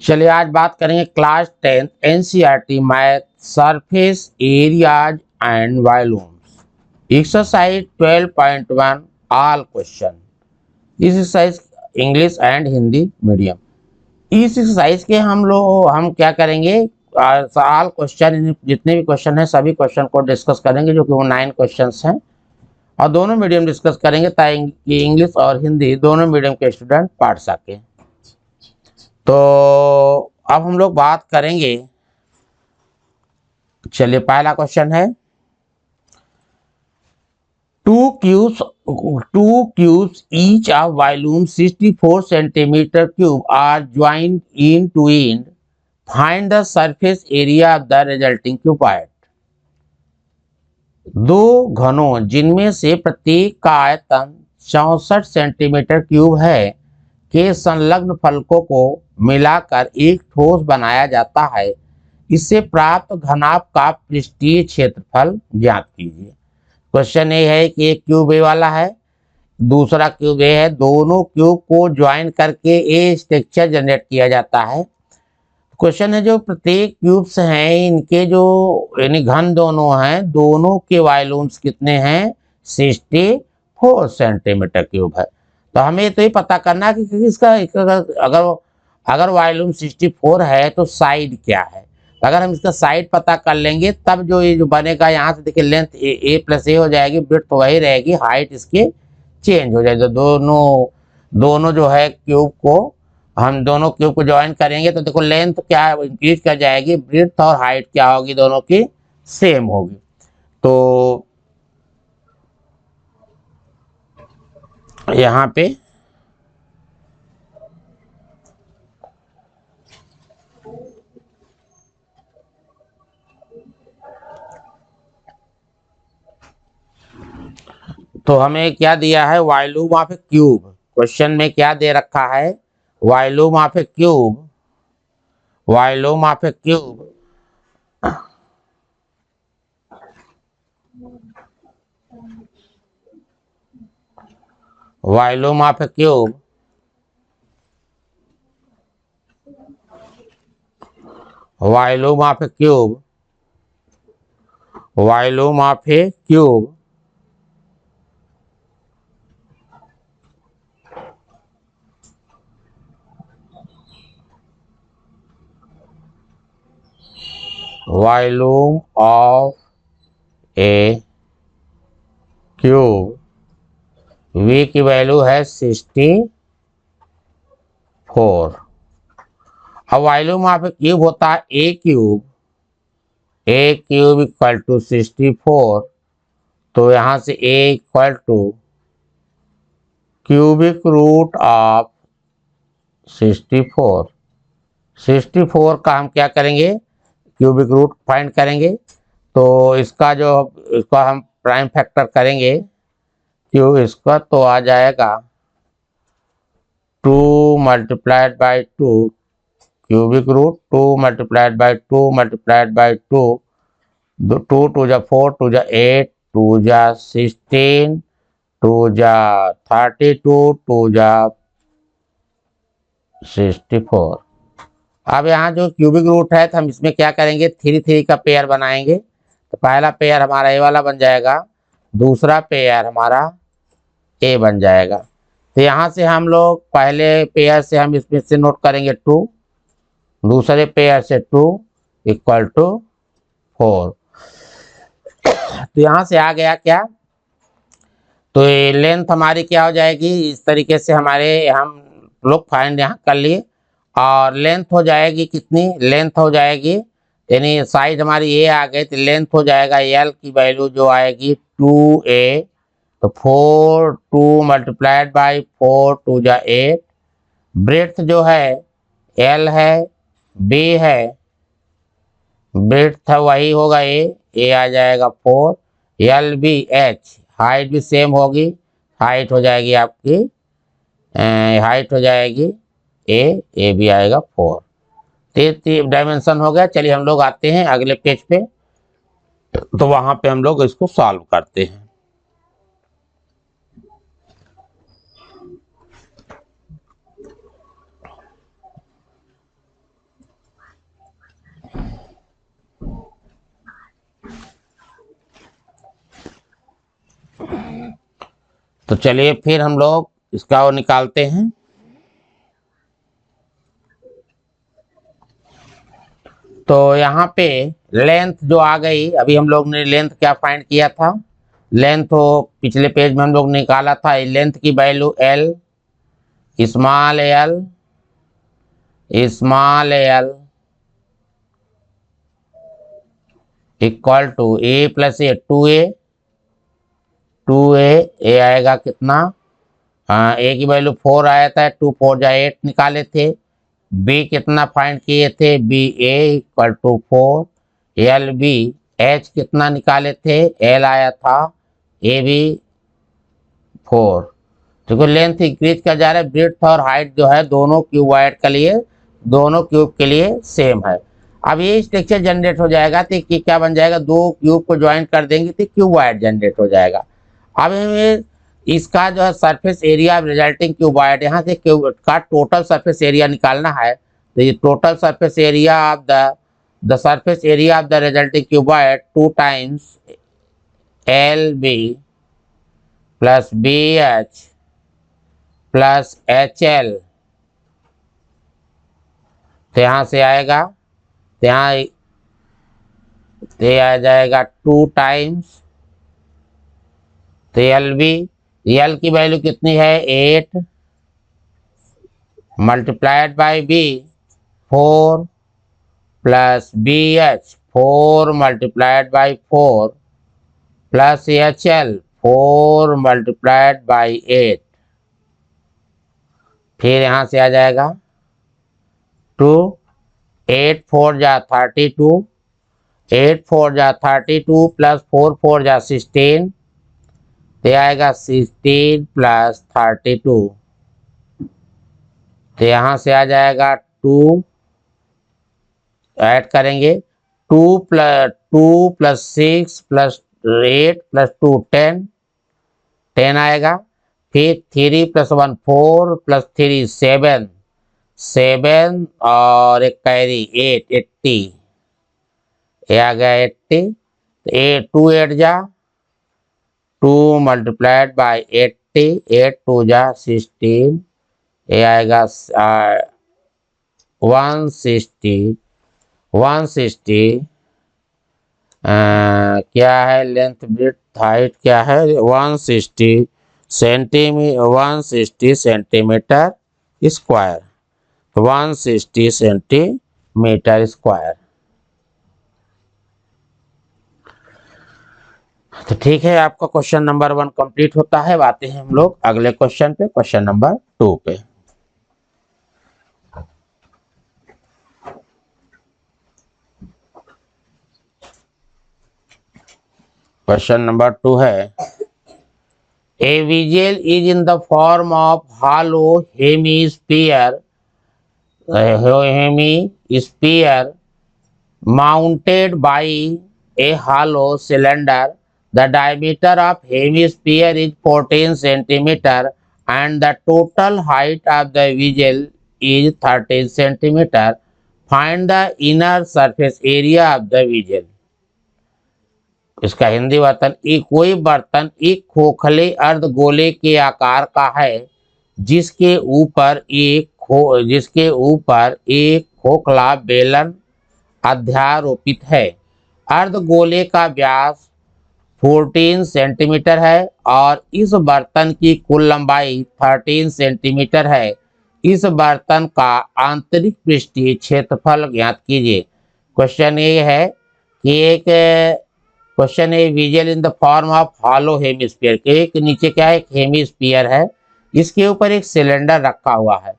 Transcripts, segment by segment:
चलिए आज बात करेंगे class 10 NCERT math surface areas and volumes exercise 12.1 all question. इस exercise English and Hindi medium. इस एक्सरसाइज के हम क्या करेंगे, ऑल क्वेश्चन जितने भी क्वेश्चन हैं सभी क्वेश्चन को डिस्कस करेंगे, जो कि वो 9 क्वेश्चन हैं और दोनों मीडियम डिस्कस करेंगे ताकि इंग्लिश और हिंदी दोनों मीडियम के स्टूडेंट पढ़ सकें। तो अब हम लोग बात करेंगे। चलिए पहला क्वेश्चन है two cubes each of volume 64 centimeter cube are joined end to end. Find the surface area of the resulting cuboid. दो घनों जिनमें से प्रत्येक का आयतन 64 सेंटीमीटर क्यूब है के संलग्न फलकों को मिलाकर एक ठोस बनाया जाता है। इससे प्राप्त घनाभ का पृष्ठीय क्षेत्रफल ज्ञात कीजिए। क्वेश्चन ये है कि एक क्यूब ए वाला है, दूसरा क्यूब ए है, दोनों क्यूब को ज्वाइन करके ए स्ट्रक्चर जनरेट किया जाता है। क्वेश्चन है जो प्रत्येक क्यूब्स हैं इनके जो यानी घन दोनों हैं, दोनों के वॉल्यूम्स कितने हैं, 64 सेंटीमीटर क्यूब है। तो हमें तो ये पता करना है कि इसका अगर अगर वॉल्यूम 64 है तो साइड क्या है। तो अगर हम इसका साइड पता कर लेंगे तब जो ये जो बनेगा, यहाँ से देखिए लेंथ ए प्लस ए हो जाएगी, ब्रेड्थ तो वही रहेगी, हाइट इसके चेंज हो जाएगी। तो दोनों जो है क्यूब को हम दोनों क्यूब को ज्वाइन करेंगे तो देखो लेंथ क्या इंक्रीज कर जाएगी, ब्रेड्थ और हाइट क्या होगी, दोनों की सेम होगी। तो यहाँ पे तो हमें क्या दिया है, volume of a cube. Question में क्या दे रखा है, volume of a cube, volume of a cube volume of a cube volume of a cube volume of a cube volume of a cube, v की वैल्यू है 64। अब volume of a cube होता है ए क्यूब इक्वल टू 64। तो यहाँ से A equal to cubic root of 64। 64 का हम क्या करेंगे, क्यूबिक रूट फाइंड करेंगे। तो इसका हम प्राइम फैक्टर करेंगे क्यूब इसका, तो आ जाएगा 2 multiplied by 2 cubic root 2 multiplied by 2 multiplied by 2, 2 two जा 4 टू जा 8 टू जा 16 टू जा 32 टू जा 64। अब यहाँ जो क्यूबिक रूट है तो हम इसमें क्या करेंगे, 3 3 का पेयर बनाएंगे। तो पहला पेयर हमारा ए वाला बन जाएगा, दूसरा पेयर हमारा ए बन जाएगा। तो यहाँ से हम लोग पहले पेयर से हम इसमें से नोट करेंगे 2, दूसरे पेयर से 2 इक्वल टू 4। तो यहाँ से आ गया क्या, तो ये लेंथ हमारी क्या हो जाएगी, इस तरीके से हमारे हम लोग फाइंड यहाँ कर लिए। और लेंथ हो जाएगी कितनी, लेंथ हो जाएगी यानी साइड हमारी ये आ गई तो लेंथ हो जाएगा एल की वैल्यू जो आएगी 2a। तो 4 2 मल्टीप्लाइड बाई 4 टू जा 8। ब्रेड्थ जो है एल है, बी है, ब्रेड्थ वही होगा ए आ जाएगा 4, एल बी एच, हाइट भी सेम होगी, हाइट हो जाएगी आपकी हाइट हो जाएगी ए भी आएगा 4। डायमेंशन हो गया। चलिए हम लोग आते हैं अगले पेज पे, तो वहां पे हम लोग इसको सॉल्व करते हैं। तो चलिए फिर हम लोग इसका वो निकालते हैं। तो यहाँ पे लेंथ जो आ गई, अभी हम लोग ने लेंथ क्या फाइंड किया था, लेंथ तो पिछले पेज में हम लोग निकाला था। लेंथ की value l, small l equal to a plus a, 2a आएगा कितना, ए की वैल्यू 4 आया था, 2 4 जा 8 निकाले थे। बी कितना फाइंड किए थे, b a equal to 4, l b, h कितना निकाले थे, एल आया था ए बी 4। देखो लेंथ इंक्रीज किया जा रहा है, ब्रेड्थ और हाइट जो है दोनों क्यूबॉइड के लिए, दोनों क्यूब के लिए सेम है। अब ये स्ट्रक्चर जनरेट हो जाएगा तो क्या बन जाएगा, दो क्यूब को ज्वाइन कर देंगे तो क्यूबॉइड जनरेट हो जाएगा। अब हमें इसका जो है सरफेस एरिया रिजल्टिंग क्यूबॉइड, यहाँ से क्यूब का टोटल सरफेस एरिया निकालना है। तो ये total surface area of the surface area of the resulting cuboid 2 times l b plus b h plus h l. तो यहाँ से आएगा, तो यहाँ आ जाएगा 2 टाइम्स, तो एल बी, एल की वैल्यू कितनी है 8 multiplied by b 4 plus b h 4 multiplied by 4 plus h l 4 multiplied by 8। फिर यहाँ से आ जाएगा 2, 8 4 जा 32, 8 4 जा 32 प्लस 4 4 जा 16, तो आएगा 16 प्लस 32। तो यहाँ से आ जाएगा 2, ऐड करेंगे 2 प्लस 6 प्लस 8 प्लस 2 10 आएगा। फिर 3 प्लस 1 4 प्लस 3 7 और एक कैरी 8 80, ये आ गया 80। तो 2 8 जा 2 मल्टीप्लाइड बाई 80, 8 2 जा 16, ये आएगा 160 क्या है लेंथ ब्रेड्थ हाइट क्या है 160 सेंटीमीटर स्क्वायर, 160 सेंटीमीटर स्क्वायर। तो ठीक है, आपका क्वेश्चन नंबर 1 कंप्लीट होता है। आते हैं हम लोग अगले क्वेश्चन पे, क्वेश्चन नंबर 2 पे। क्वेश्चन नंबर 2 है, A vessel is in the form of hollow hemisphere mounted by a hollow cylinder. The diameter of hemisphere is 14 centimeter and the total height of the visual is 13 centimeter. Find the inner surface area of the visual. इसका हिंदी वतन, कोई बर्तन एक खोखले अर्धगोले के आकार का है जिसके ऊपर एक खोखला बेलन अध्यारोपित है। अर्धगोले का व्यास 14 सेंटीमीटर है और इस बर्तन की कुल लंबाई 13 सेंटीमीटर है। इस बर्तन का आंतरिक पृष्ठीय क्षेत्रफल ज्ञात कीजिए। क्वेश्चन ये है कि एक क्वेश्चन है visual in the form of hollow hemisphere, एक नीचे क्या है, एक हेमिस्फीयर है, इसके ऊपर एक सिलेंडर रखा हुआ है।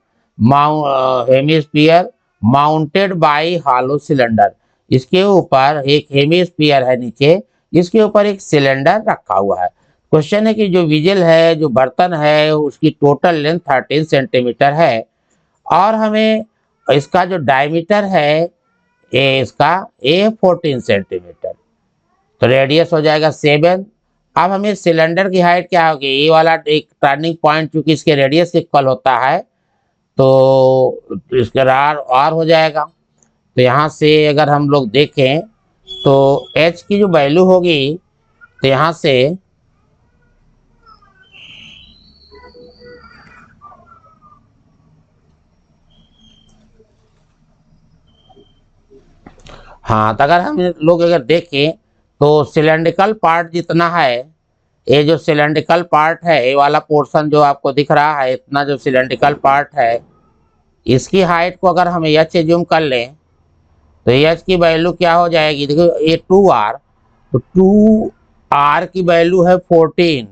Hemisphere mounted by hollow cylinder, इसके ऊपर एक हेमिस्फीयर है नीचे, इसके ऊपर एक सिलेंडर रखा हुआ है। क्वेश्चन है कि जो विजुअल है, जो बर्तन है, उसकी टोटल लेंथ 13 सेंटीमीटर है और हमें इसका जो डायमीटर है इसका 14 सेंटीमीटर, तो रेडियस हो जाएगा 7। अब हमें सिलेंडर की हाइट क्या होगी, ये वाला एक टर्निंग पॉइंट चूंकि इसके रेडियस से इक्वल होता है तो इसका आर हो जाएगा। तो यहाँ से अगर हम लोग देखें तो h की जो वैल्यू होगी, तो यहाँ से हाँ, तो अगर हम लोग अगर देखें तो सिलेंड्रिकल पार्ट जितना है, ये जो सिलेंड्रिकल पार्ट है, ये वाला पोर्शन जो आपको दिख रहा है, इतना जो सिलेंड्रिकल पार्ट है, इसकी हाइट को अगर हम एच एज्यूम कर लें तो एच की वैल्यू क्या हो जाएगी, देखो ये 2r, तो 2r की वैल्यू है 14।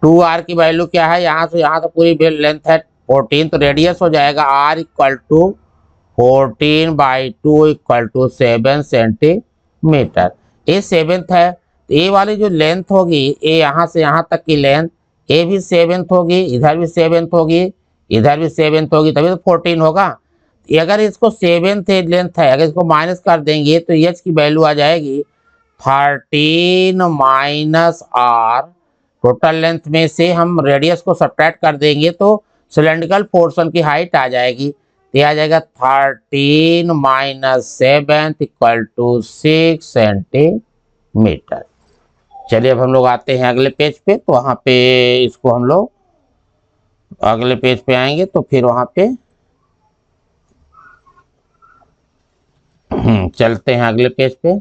2r की वैल्यू क्या है, यहाँ से यहाँ तो पूरी लेंथ है 14, तो रेडियस हो जाएगा r equal to 14/2 equal to 7 centimetre. ये सेवेंथ है, तो ये वाली जो लेंथ होगी, ये यहाँ से यहाँ तक की लेंथ, ये भी सेवेंथ होगी, इधर भी सेवेंथ होगी, इधर भी सेवेंथ होगी, तभी तो 14 होगा। अगर इसको सेवेंथ लेंथ है, अगर इसको माइनस कर देंगे तो एच की वैल्यू आ जाएगी 13 माइनस आर। टोटल लेंथ में से हम रेडियस को सब्ट्रैक्ट कर देंगे तो सिलेंड्रिकल पोर्शन की हाइट आ जाएगी, आ जाएगा 13 माइनस 7 इक्वल टू 6 सेंटीमीटर। चलिए अब हम लोग आते हैं अगले पेज पे, तो वहाँ पे इसको हम लोग अगले पेज पे आएंगे तो फिर वहाँ पे चलते हैं अगले पेज पे।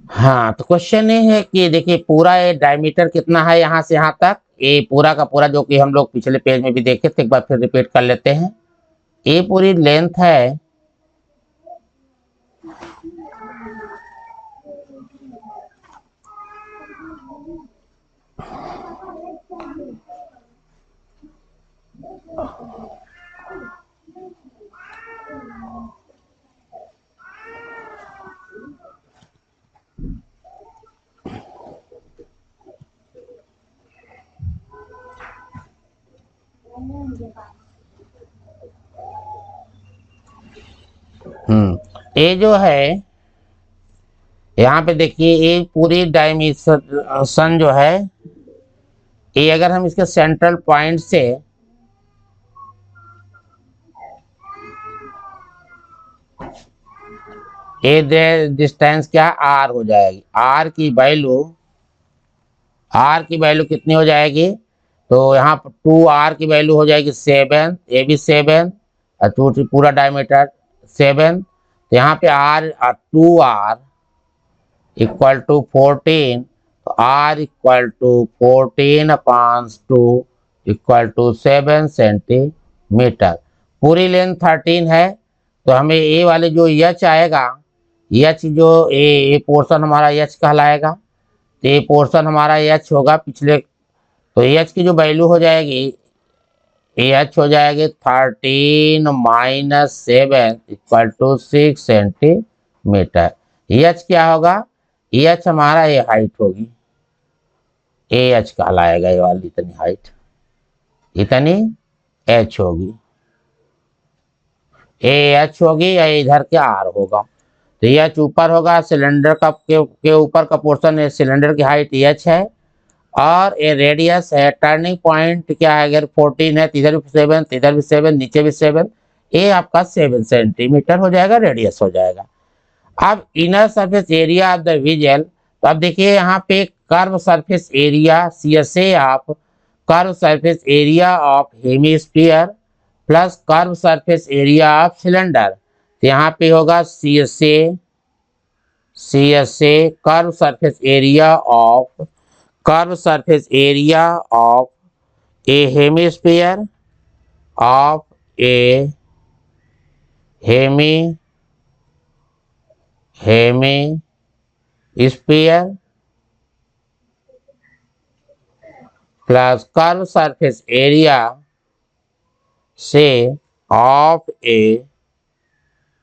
हाँ, तो क्वेश्चन ये है कि देखिए पूरा ये डायमीटर कितना है यहाँ से यहाँ तक, ये पूरा का पूरा जो कि हम लोग पिछले पेज में भी देखे थे, एक बार फिर रिपीट कर लेते हैं। ये पूरी लेंथ है ये जो है यहाँ पे देखिए, ये पूरी डायमेंशन जो है, ये अगर हम इसके सेंट्रल पॉइंट से ये डिस्टेंस क्या आर हो जाएगी, आर की वैल्यू कितनी हो जाएगी, तो यहाँ पर 2r की वैल्यू हो जाएगी 7, ये भी 7 और पूरा डायमीटर 7, तो यहाँ पे r 2r इक्वल टू 14, तो r equal to 14/2 equal to 7 centimetre. पूरी लेंथ 13 है, तो हमें ये वाले जो एच आएगा, एच जो ये पोर्शन हमारा एच कहलाएगा, तो ये पोर्शन हमारा एच होगा पिछले, तो एच की जो वैल्यू हो जाएगी, एच हो जाएगी 13 minus 7 equal to 6 centimetre. H क्या होगा, एच हमारा ये हाइट होगी, एच कहलाएगा, ये वाली इतनी हाइट, इतनी एच होगी, एच होगी, या इधर के आर होगा, तो एच ऊपर होगा, सिलेंडर का के ऊपर का पोर्शन है, सिलेंडर की हाइट एच है, और ये रेडियस है, टर्निंग पॉइंट क्या है, अगर 14 है तो इधर भी 7, इधर भी 7, नीचे भी 7, ये आपका 7 सेंटीमीटर हो जाएगा, रेडियस हो जाएगा। अब inner surface area of the vigil, तो अब देखिए यहाँ पे curve surface area CSA of curve surface area of hemisphere plus curve surface area of cylinder, तो यहाँ पे होगा CSA curve surface area of a hemisphere of a hemisphere plus curve surface area say of a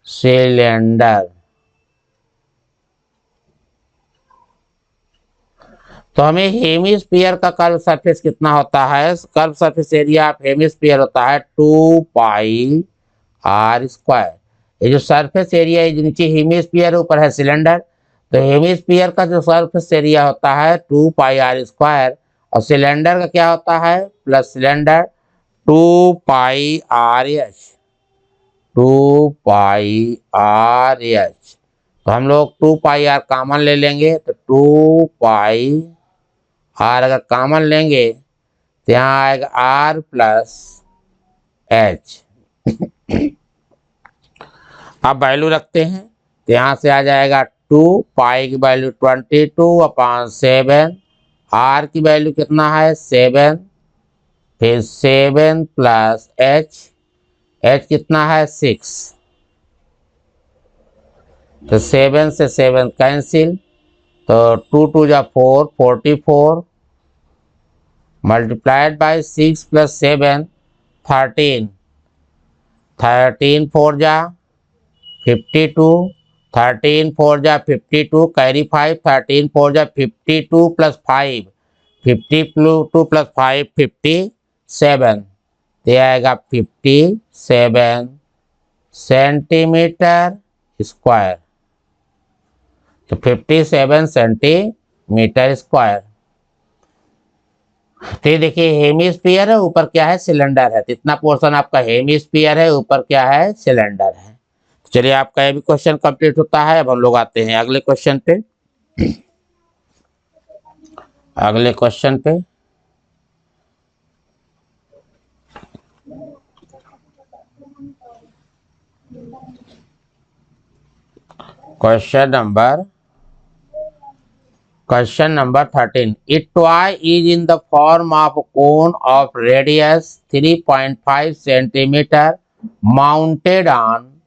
cylinder। तो हमें hemisphere का curve surface कितना होता है, curve surface area of hemisphere होता है 2πr²। ये जो सरफेस एरिया है, नीचे हेमिस्फीयर ऊपर है सिलेंडर, तो हेमिस्फीयर का जो सरफेस एरिया होता है 2πr², और सिलेंडर का क्या होता है, प्लस सिलेंडर 2πrh। तो हम लोग 2πr कॉमन ले लेंगे, तो 2πr अगर कॉमन लेंगे तो यहाँ आएगा आर प्लस एच। अब वैल्यू रखते हैं, तो यहाँ से आ जाएगा 2, पाई की वैल्यू 22/7, आर की वैल्यू कितना है 7, फिर 7 प्लस एच, एच कितना है 6, तो 7 से 7 कैंसिल, तो 2 2 जा 4, 44 मल्टीप्लाइड बाई 6 प्लस 7 13, 13 4 जा 52, 13 4 जा 52, कैरी 5, 13 4 जा 52 प्लस 5, 52 प्लस 5 57, तो आएगा 57 सेंटीमीटर स्क्वायर। तो 57 सेंटीमीटर स्क्वायर। तो देखिए हेमिस्फीयर है, ऊपर क्या है सिलेंडर है, तो इतना पोर्शन आपका हेमिस्फीयर है, ऊपर क्या है सिलेंडर है। चलिए आपका ये भी क्वेश्चन कंप्लीट होता है। अब हम लोग आते हैं अगले क्वेश्चन पे। अगले क्वेश्चन पे Question number 13. A toy is in the form of a cone of radius 3.5 centimeter mounted on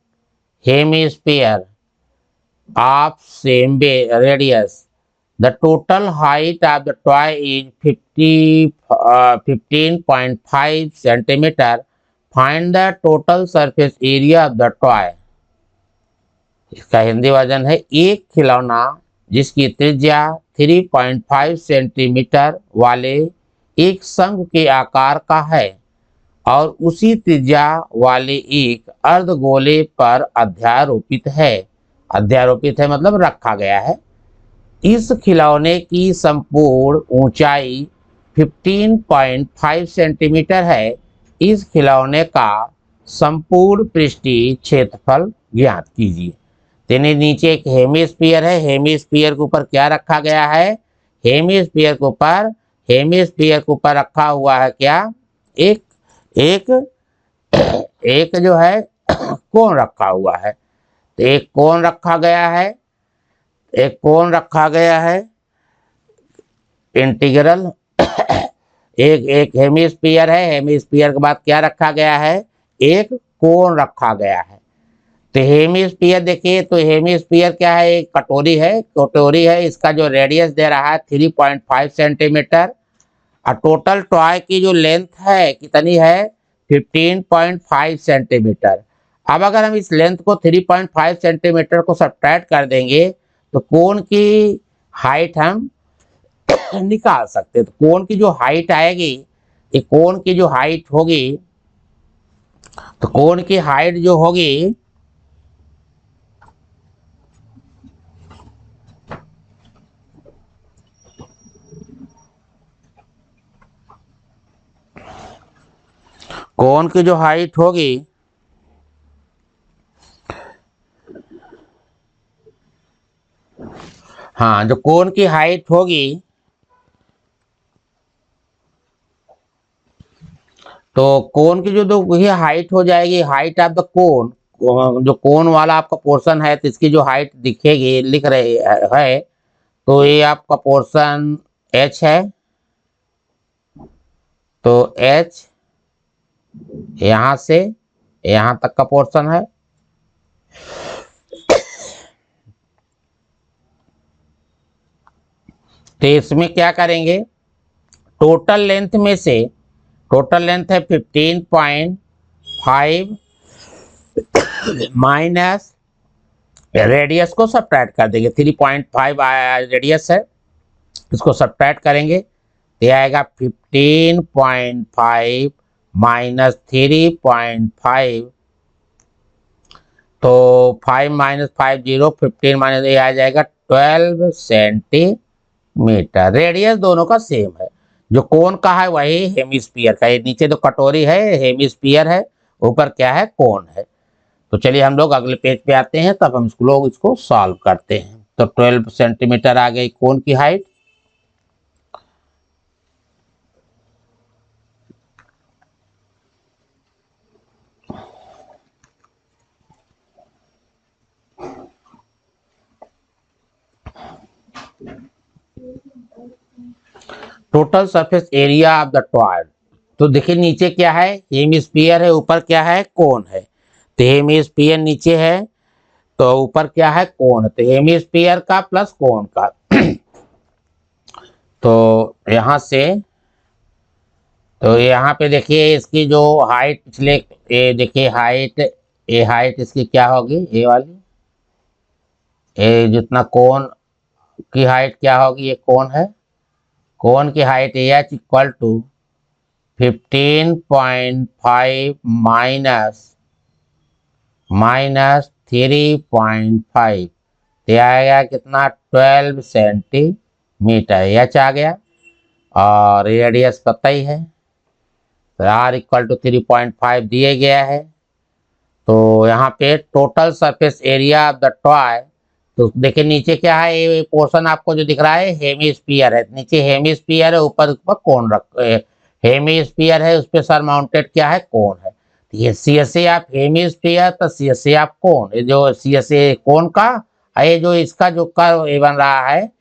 hemisphere of same radius. The total height of the toy is 15.5 centimeter. Find the total surface area of the toy. इसका Hindi version है, एक खिलौना जिसकी त्रिज्या 3.5 centimetre वाले एक शंख के आकार का है और उसी त्रिज्या वाले एक अर्धगोले पर अध्यारोपित है। अध्यारोपित है मतलब रखा गया है। इस खिलौने की संपूर्ण ऊंचाई 15.5 सेंटीमीटर है। इस खिलौने का संपूर्ण पृष्ठीय क्षेत्रफल ज्ञात कीजिए। तेने नीचे एक हेमिस्फीयर है, हेमिस्फीयर के ऊपर क्या रखा गया है, हेमिस्फीयर के ऊपर रखा हुआ है क्या, एक एक एक जो है कोण रखा हुआ है। तो एक कोण रखा गया है, एक कोण रखा गया है इंटीग्रल एक हेमिस्फीयर है, हेमिस्फीयर के बाद क्या रखा गया है, एक कोण रखा गया है। तो हेमिस्फीयर देखिए, तो हेमिस्फीयर क्या है, एक कटोरी है, इसका जो रेडियस दे रहा है 3.5 सेंटीमीटर और टोटल टॉय की जो लेंथ है कितनी है 15.5 सेंटीमीटर। अब अगर हम इस लेंथ को 3.5 सेंटीमीटर को सब्ट्रैक्ट कर देंगे तो कोण की हाइट हम निकाल सकते हैं। तो कोण की जो हाइट आएगी, ये कोण की जो हाइट होगी, तो कोण की हाइट जो होगी कोण की जो हाइट होगी हाँ, जो कोण की हाइट होगी तो कोण की जो ये हाइट हो जाएगी, हाइट ऑफ द कोण, जो कोण वाला आपका पोर्शन है तो इसकी जो हाइट दिखेगी लिख रहे है, तो ये आपका पोर्शन h है। तो h यहां से यहां तक का पोर्शन है। तो इसमें क्या करेंगे, टोटल लेंथ में से, टोटल लेंथ है 15.5 माइनस रेडियस को सब्ट्रैक्ट कर देंगे, 3.5 रेडियस है, इसको सब्ट्रैक्ट करेंगे तो आएगा 15.5 माइनस 3.5, तो 5 माइनस 5 0, 15 माइनस ये आ जाएगा 12 सेंटीमीटर। रेडियस दोनों का सेम है, जो कोण का है वही हेमिस्फीयर का है। नीचे तो कटोरी है हेमिस्फीयर है, ऊपर क्या है कोण है। तो चलिए हम लोग अगले पेज पे आते हैं, तब हम लोग इसको सॉल्व करते हैं। तो 12 सेंटीमीटर आ गई कोण की height. Total surface area of the toy. तो देखिए नीचे क्या है, हेमिस्फीयर है, ऊपर क्या है, कोन है। तो हेमिस्फीयर नीचे है तो ऊपर क्या है, कोन। तो हेमिस्फीयर का प्लस कोन का तो यहाँ से, तो यहाँ पे देखिए इसकी जो हाइट पिछले, ये देखिए हाइट, ये हाइट इसकी क्या होगी, ये वाली, ये जितना कोन की हाइट क्या होगी, ये कोन है, कोन की height h equal to 15.5 minus 3.5, तो आएगा कितना, 12 सेंटीमीटर, एच आ गया। और रेडियस पता ही है, तो आर इक्वल टू 3.5 दिए गया है। तो यहाँ पे total surface area of the toy, तो देखिए नीचे क्या है, ये पोर्शन आपको जो दिख रहा है हेमिस्फीयर है, नीचे हेमिस्फीयर है, ऊपर कोन रख, हेमिस्फीयर है, उस पर सर माउंटेड क्या है, कोन है। तो ये सी एस ए आप हेमिस्फीयर, तो सी एस ए आप कोन, ये जो सी एस ए कोन का, ये जो इसका जो कर्व ये बन रहा है,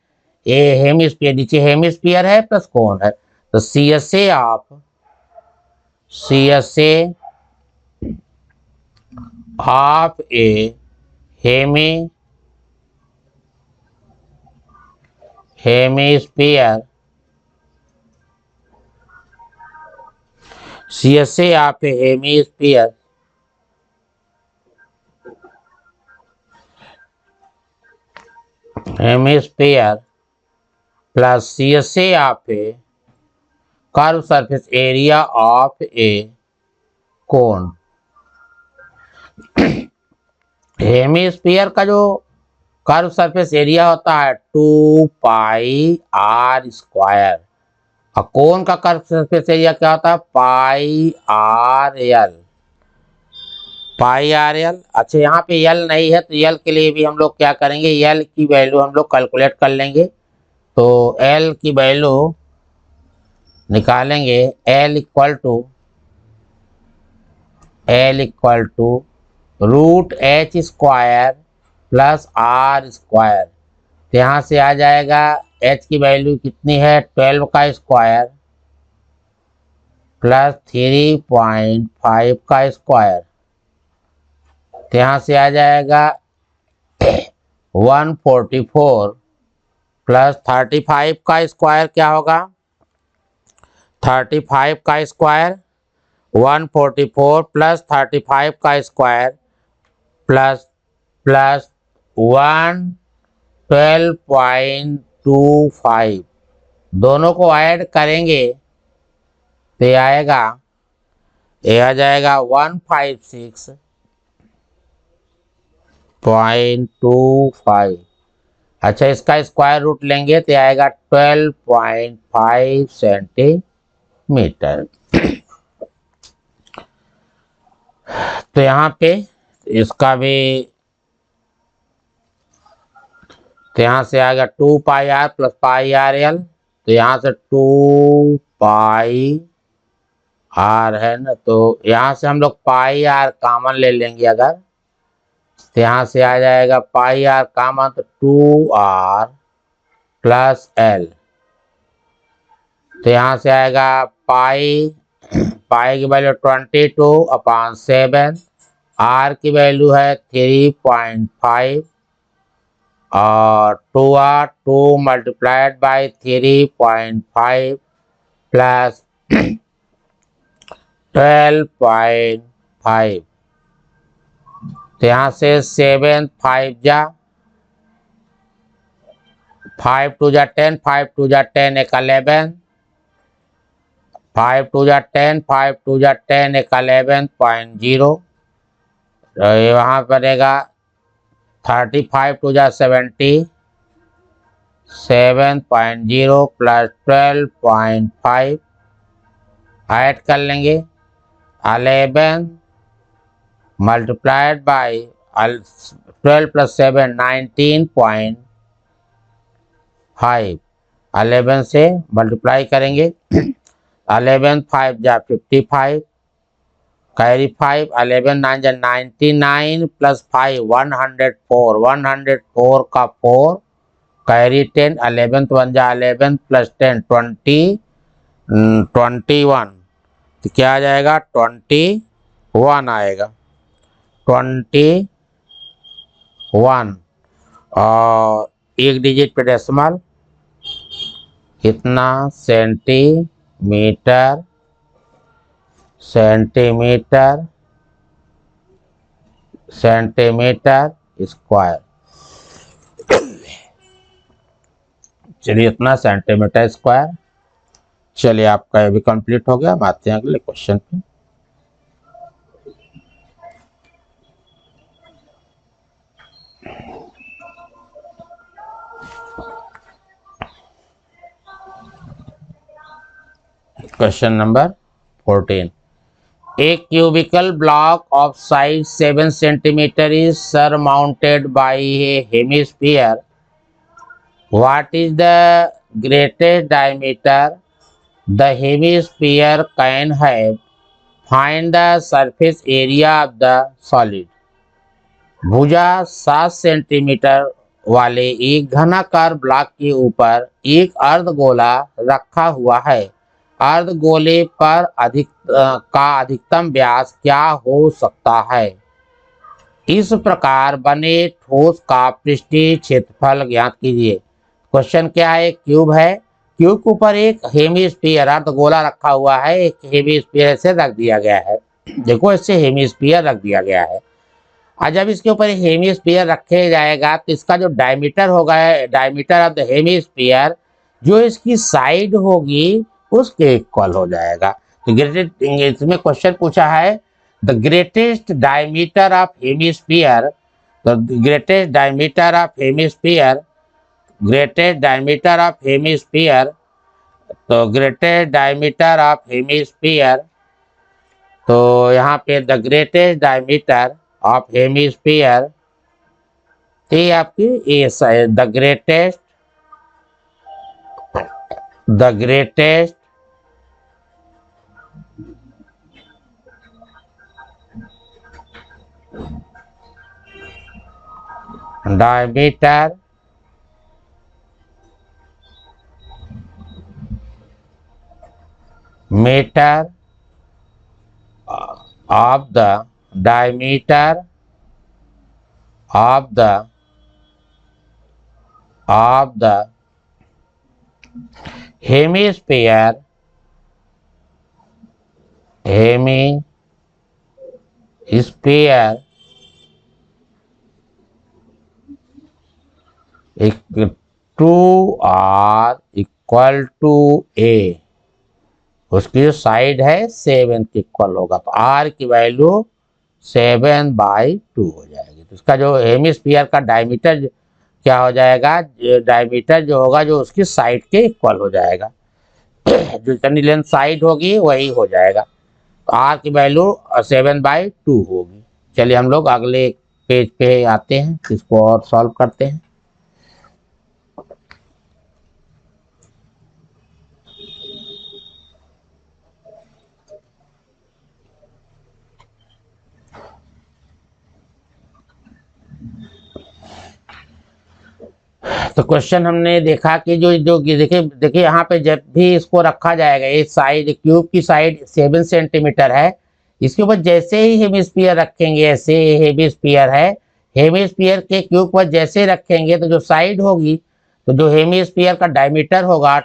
ये हेमिस्फीयर, नीचे हेमिस्फीयर है प्लस कोन है। तो C S A of a hemisphere, CSA of a hemisphere plus CSA of a curve surface area of a cone. Hemisphere का जो कर्व सरफेस एरिया होता है 2πr², और कोन का कर्व सरफेस एरिया क्या होता है, πr_l। अच्छा यहाँ पे यल नहीं है, तो यल के लिए भी हम लोग क्या करेंगे, यल की वैल्यू हम लोग कैलकुलेट कर लेंगे। तो एल की वैल्यू निकालेंगे, L equal to √h² plus r²। तो यहाँ से आ जाएगा, h की वैल्यू कितनी है, 12 का स्क्वायर प्लस 3.5 का स्क्वायर। तो यहाँ से आ जाएगा 144 प्लस 35 का स्क्वायर क्या होगा, 35 का स्क्वायर, 144 प्लस 35 का स्क्वायर प्लस 112.25, दोनों को ऐड करेंगे तो ये आएगा, ये आ जाएगा 156.25। अच्छा इसका स्क्वायर रूट लेंगे तो आएगा 12.5 सेंटीमीटर। तो यहाँ पे इसका भी, तो यहाँ से आएगा 2πr प्लस πrl, तो यहाँ से 2πr है ना, तो यहाँ से हम लोग πr कॉमन ले लेंगे अगर, तो यहाँ से आ जाएगा πr कॉमन, तो 2r प्लस l। तो यहाँ से आएगा पाई की वैल्यू 22/7, r की वैल्यू है 3.5, और 2r 2 मल्टीप्लाइड बाई 3.5 प्लस 12.5। तो यहाँ से 7 5 जा 5 2 जा 10, 5 2 जा 10 एक 11, 5 2 जा 10, 5 2 जा 10 एक 11.0। तो ये वहाँ पड़ेगा 35 2 जा 70, 7.0 प्लस 12.5 ऐड कर लेंगे, 11 मल्टीप्लाइड बाई 12 प्लस 7 19.5, 11 से मल्टीप्लाई करेंगे, 11 5 जा 55, कैरी 5, 11 9 जा 99 प्लस 5 104, 104 का 4 कैरी 10, 11th 1 जा 11 प्लस 10 20, 21, तो क्या आ जाएगा 21 आएगा, 21। और एक डिजिट पे डेसिमल, कितना सेंटीमीटर, सेंटीमीटर, सेंटीमीटर स्क्वायर। चलिए इतना सेंटीमीटर स्क्वायर। चलिए आपका ये भी कंप्लीट हो गया। हम आते हैं अगले क्वेश्चन पे। Question number 14। A cubical block of size 7 centimeter is surmounted by a hemisphere. What is the greatest diameter the hemisphere can have? Find the surface area of the solid. भुजा 7 centimetre वाले एक घनाकार block के ऊपर एक अर्धगोला रखा हुआ है। अर्धगोले पर अधिकतम व्यास क्या हो सकता है? इस प्रकार बने ठोस का पृष्ठीय क्षेत्रफल ज्ञात कीजिए। क्वेश्चन क्या है? क्यूब है, क्यूब के ऊपर एक हेमीस्फीयर अर्धगोला रखा हुआ है, एक हेमीस्फीयर से रख दिया गया है। देखो इससे हेमीस्फीयर रख दिया गया है। और जब इसके ऊपर हेमीस्फीयर रखे जाएगा तो इसका जो डायमीटर होगा, डायमीटर ऑफ द हेमीस्फीयर, जो इसकी साइड होगी उसके इक्वल हो जाएगा। तो ग्रेटेस्ट, इसमें क्वेश्चन पूछा है the greatest diameter of hemisphere, the greatest diameter of hemisphere, greatest diameter of hemisphere, तो ग्रेटेस्ट डायमीटर ऑफ हेमीस्फीयर, तो यहाँ पे the greatest diameter of hemisphere, ये आपकी ये the greatest diameter meter of the diameter of the hemisphere two R equal to A, उसकी जो side है 7 के इक्वल होगा, तो आर की वैल्यू 7/2 हो जाएगी। तो इसका जो हेमिस्फीयर का डायमीटर क्या हो जाएगा? डायमीटर जो होगा जो उसकी साइड के इक्वल हो जाएगा। जो जितनी लेंथ साइड होगी वही हो जाएगा। तो आर की वैल्यू 7/2 होगी। चलिए हम लोग अगले पेज पे आते हैं, इसको और सॉल्व करते हैं। तो क्वेश्चन हमने देखा कि जो जो देखिए यहाँ पे जब भी इसको रखा जाएगा, ये साइड क्यूब की साइड 7 सेंटीमीटर है, इसके ऊपर जैसे ही हेमिस्फीयर रखेंगे, ऐसे हेमिस्फीयर है, हेमिस्फीयर के क्यूब पर जैसे रखेंगे तो जो साइड होगी, तो जो हेमिस्फीयर का डायमीटर होगा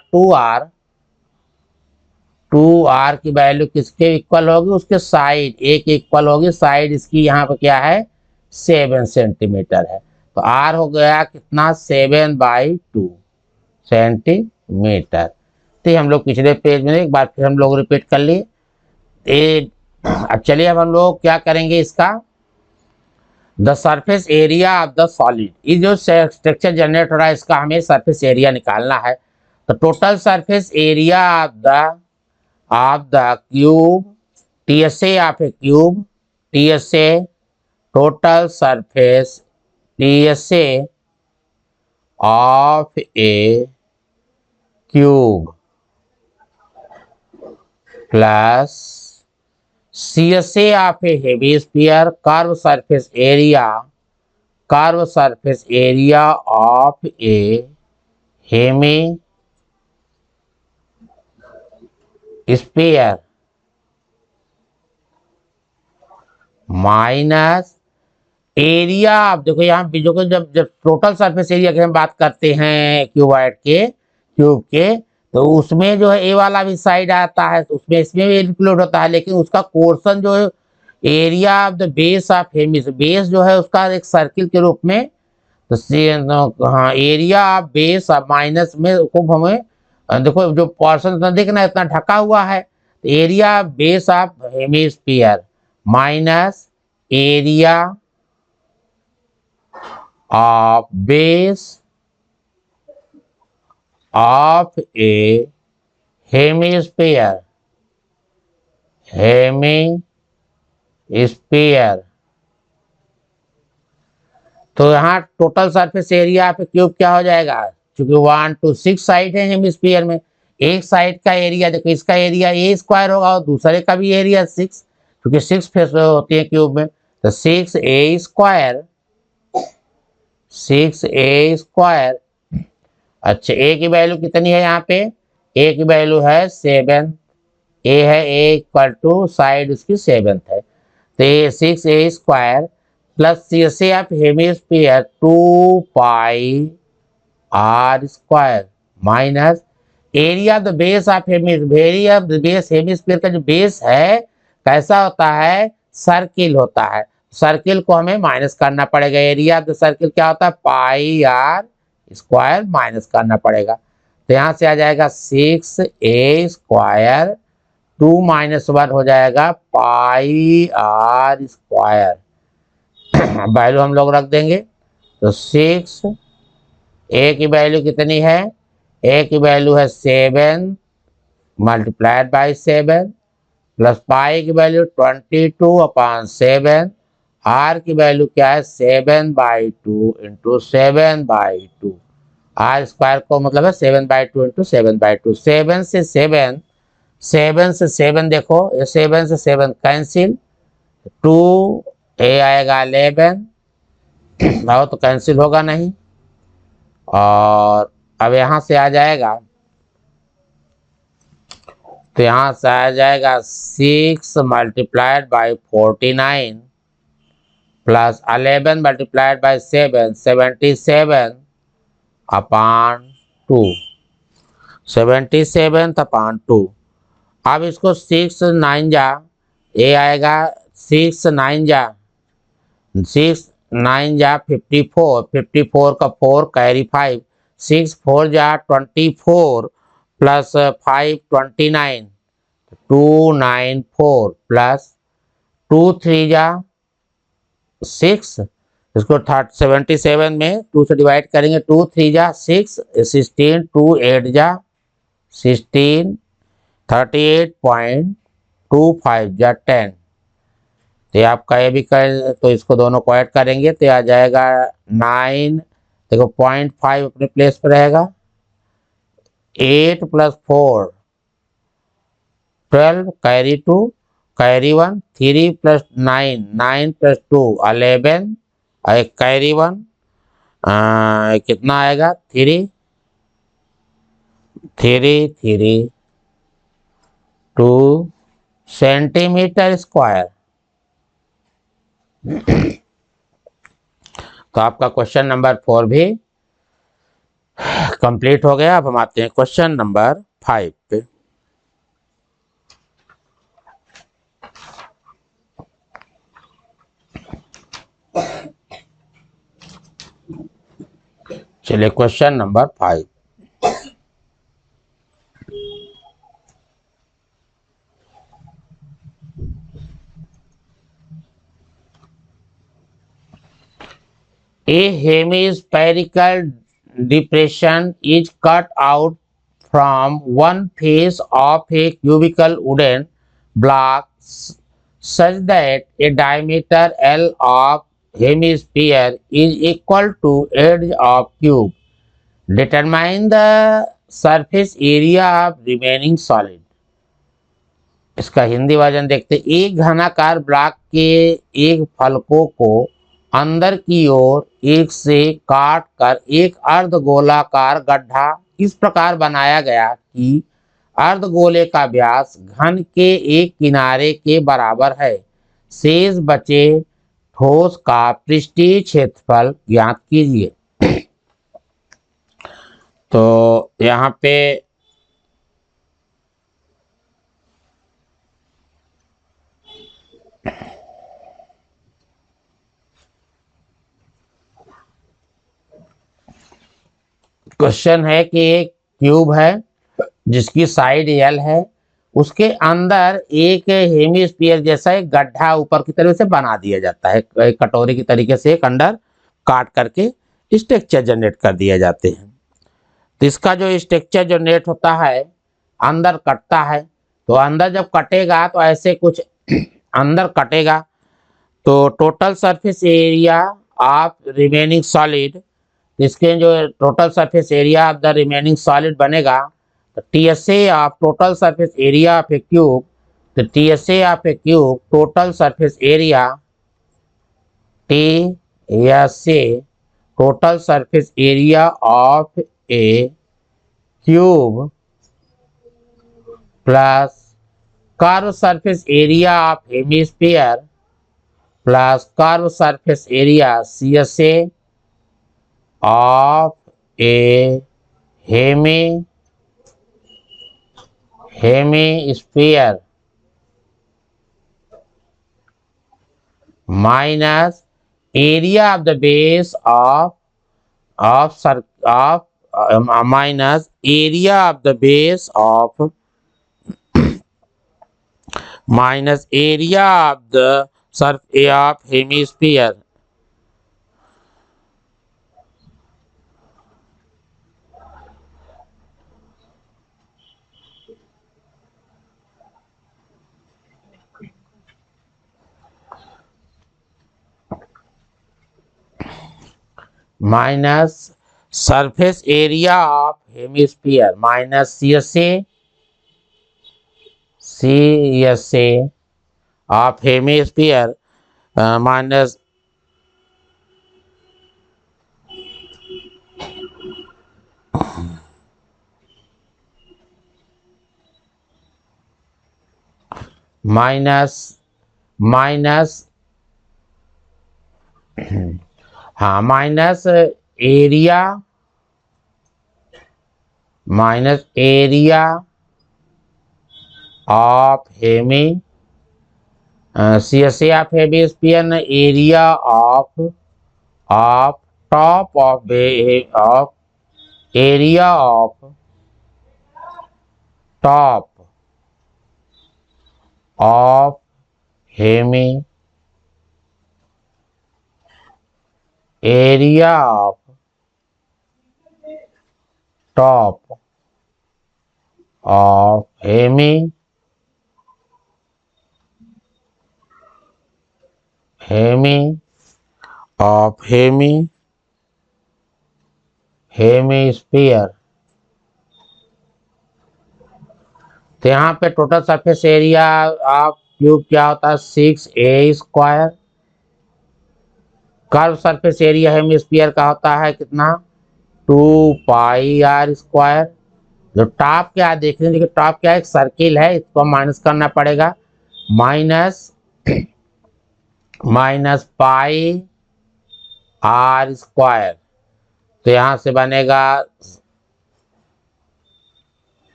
2r की वैल्यू किसके इक्वल होगी? उसके साइड एक इक्वल होगी। साइड इसकी यहाँ पे क्या है? 7 सेंटीमीटर है। तो r हो गया कितना? 7/2 सेंटीमीटर। तो हम लोग पिछले पेज में एक बार फिर हम लोग रिपीट कर लिए। अब चलिए अब हम लोग क्या करेंगे, इसका the surface area of the solid, ये जो स्ट्रक्चर जनरेट हो रहा है इसका हमें सरफेस एरिया निकालना है। तो total surface area of the cube, TSA of a cube, TSA total surface TSA of a cube plus CSA of a hemisphere, curve surface area of a hemisphere minus area. आप देखो यहाँ बीजों को जब जब total surface area की हम बात करते हैं क्यूबॉइड के क्यूब के, तो उसमें जो है ए वाला भी साइड आता है, तो उसमें इसमें भी इंक्लूड होता है, लेकिन उसका पोर्शन जो है area of the base of Hemis, base जो है उसका एक सर्किल के रूप में, तो हाँ area of base of minus में खूब हमें देखो जो पोर्शन इतना देखना इतना ढका हुआ है, तो area base of hemisphere minus area of base of a hemisphere तो यहाँ टोटल सरफेस एरिया पे क्यूब क्या हो जाएगा, क्योंकि 1 to 6 साइड है हेमिस्फीयर में, एक साइड का एरिया देखो, इसका एरिया ए स्क्वायर होगा और दूसरे का भी एरिया 6, क्योंकि 6 फेस होती है क्यूब में, तो 6a स्क्वायर 6a स्क्वायर। अच्छा ए की वैल्यू कितनी है यहाँ पे, ए की वैल्यू है 7, ए है ए इक्वल टू साइड उसकी 7 है, तो ये 6a स्क्वायर प्लस से आप hemisphere 2 pi r square minus area of the base of area of the base hemisphere का जो बेस है कैसा होता है, सर्किल होता है, सर्किल को हमें माइनस करना पड़ेगा, एरिया ऑफ द सर्किल क्या होता है पाई आर स्क्वायर माइनस करना पड़ेगा, तो यहाँ से आ जाएगा 6a स्क्वायर 2 - 1 हो जाएगा पाई आर स्क्वायर, वैल्यू हम लोग रख देंगे, तो 6 ए की वैल्यू कितनी है, ए की वैल्यू है 7 मल्टीप्लाइड बाई 7 प्लस पाई की वैल्यू 22/7, आर की वैल्यू क्या है 7/2 इंटू 7/2, आर स्क्वायर को मतलब है 7/2 इंटू 7/2, 7 से 7 7 से 7 देखो ये 7 से 7 कैंसिल, 2 ए आएगा 11 भाव तो कैंसिल होगा नहीं, और अब यहाँ से आ जाएगा, तो यहाँ से आ जाएगा 6 multiplied by 49 plus 11 multiplied by 7 77/2 77/2। अब इसको 6 9 जा ये आएगा 6 9 जा 54 54 का 4 कैरी 5 6 4 जा 24 प्लस 5 29 294 प्लस 2 3 जा 6, इसको 77 में 2 से डिवाइड करेंगे, 2 3 जा 6 16 2 8 जा 16 38.25 जा 10, तो आपका ये भी कर, तो इसको दोनों को ऐड करेंगे तो आ जाएगा 9, देखो 0.5 अपने प्लेस पर रहेगा, 8 + 4 12 कैरी 2 कैरी 1 3 + 9 9 + 2 11 एक कैरी 1 कितना आएगा 3 3 3 2 सेंटीमीटर स्क्वायर। तो आपका क्वेश्चन नंबर 4 भी कंप्लीट हो गया। अब हम आते हैं क्वेश्चन नंबर 5 पे। चलिए question number 5, a hemispherical depression is cut out from one face of a cubical wooden block such that a diameter L of hemisphere is equal to edge of cube. Determine the surface area of remaining solid. इसका Hindi version देखते, एक घनाकार block के एक फलकों को अंदर की ओर एक से काट कर एक अर्धगोलाकार गड्ढा इस प्रकार बनाया गया कि अर्धगोले का व्यास घन के एक किनारे के बराबर है। शेष बचे ठोस का पृष्ठीय क्षेत्रफल ज्ञात कीजिए। तो यहाँ पे क्वेश्चन है कि एक क्यूब है जिसकी साइड एल है, उसके अंदर एक हेमिस्फीयर जैसा एक गड्ढा ऊपर की तरफ से बना दिया जाता है, एक कटोरी की तरीके से एक अंदर काट करके स्ट्रक्चर जनरेट कर दिए जाते हैं। तो इसका जो स्ट्रक्चर जनरेट होता है अंदर कटता है, तो अंदर जब कटेगा तो ऐसे कुछ अंदर कटेगा तो total surface area of remaining solid, इसके जो total surface area of the remaining solid बनेगा तो TSA of total surface area of a cube, तो TSA of a cube total surface area, TSA total surface area of a cube plus curve surface area of hemisphere plus curve surface area CSA of a hemisphere minus area of the base of minus area of the base of minus area of the surface of hemisphere minus surface area of hemisphere minus CSA of hemisphere minus minus minus हाँ minus area of CSA of hemisphere न area of top of area of top of hemi area of top of hemi of hemisphere. तो यहाँ पे total surface area of cube क्या होता है 6a²। Curve surface area hemisphere का होता है कितना 2πr²। जो टॉप क्या देख रहे हैं, देखिए टॉप क्या है एक सर्किल है, इसको माइनस करना पड़ेगा माइनस πr²। तो यहां से बनेगा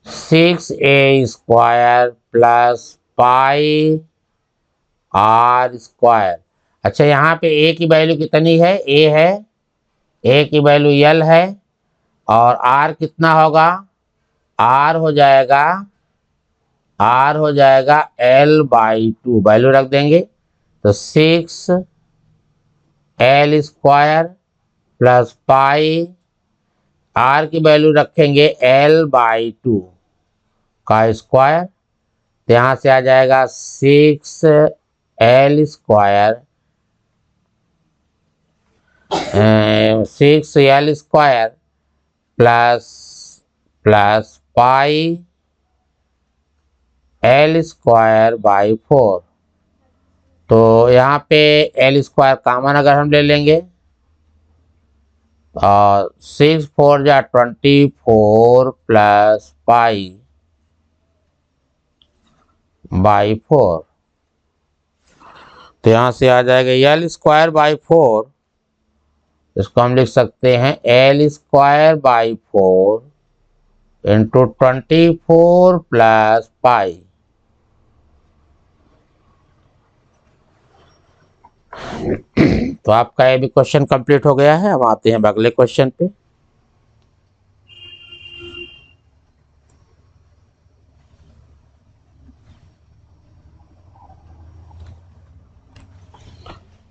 6a² प्लस πr²। अच्छा यहाँ पे a की वैल्यू कितनी है, a की वैल्यू l है और r कितना होगा, r हो जाएगा l/2 वैल्यू रख देंगे तो 6l² प्लस पाई r की वैल्यू रखेंगे l/2 का स्क्वायर, तो यहाँ से आ जाएगा 6l² 6l² plus pi l² by 4 तो यहाँ पे एल स्क्वायर कॉमन अगर हम ले लेंगे और 6 4 जा 24 प्लस पाई बाई 4, तो यहाँ से आ जाएगा एल स्क्वायर बाई 4, इसको हम लिख सकते हैं L square by 4 into 24 plus pi. तो आपका ये भी क्वेश्चन कंप्लीट हो गया है। अब आते हैं अगले क्वेश्चन पे।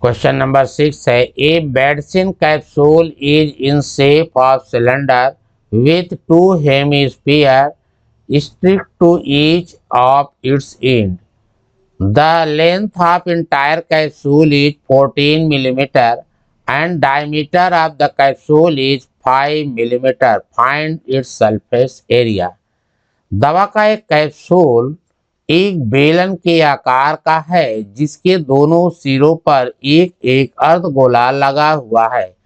क्वेश्चन नंबर 6 है, a medicine capsule is in shape of cylinder with 2 hemisphere stick to each of its end. The length of entire capsule is 14 millimeter and diameter of the capsule is 5 millimeter. Find its surface area. दवा का एक capsule एक बेलन के आकार का है जिसके दोनों सिरों पर एक एक अर्धगोला लगा हुआ है।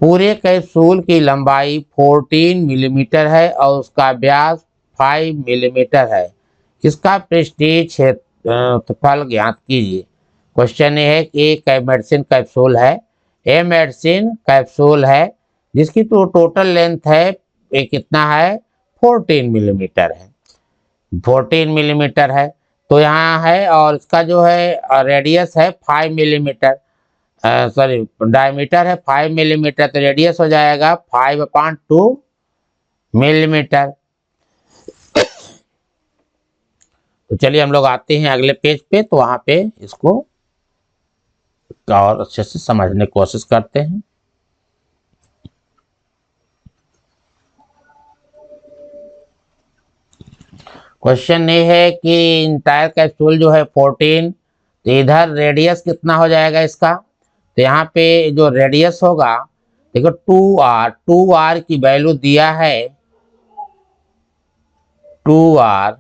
पूरे कैप्सूल की लंबाई 14 मिलीमीटर है और उसका व्यास 5 मिलीमीटर है। इसका पृष्ठीय क्षेत्रफल ज्ञात कीजिए। क्वेश्चन ये है कि एक मेडिसिन कैप्सूल है, ए मेडिसिन कैप्सूल है जिसकी तो टोटल लेंथ है ये कितना है 14 मिलीमीटर है, 14 मिलीमीटर है। तो यहाँ है और इसका जो है रेडियस है 5 मिलीमीटर, सॉरी डायमीटर है 5 मिलीमीटर, तो रेडियस हो जाएगा 5/2 मिलीमीटर। तो चलिए हम लोग आते हैं अगले पेज पे, तो वहां पे इसको और अच्छे से समझने की कोशिश करते हैं। क्वेश्चन ये है कि इंटायर कैप्सूल जो है 14, तो इधर रेडियस कितना हो जाएगा इसका, तो यहाँ पे जो रेडियस होगा देखो 2r की वैल्यू दिया है 2r,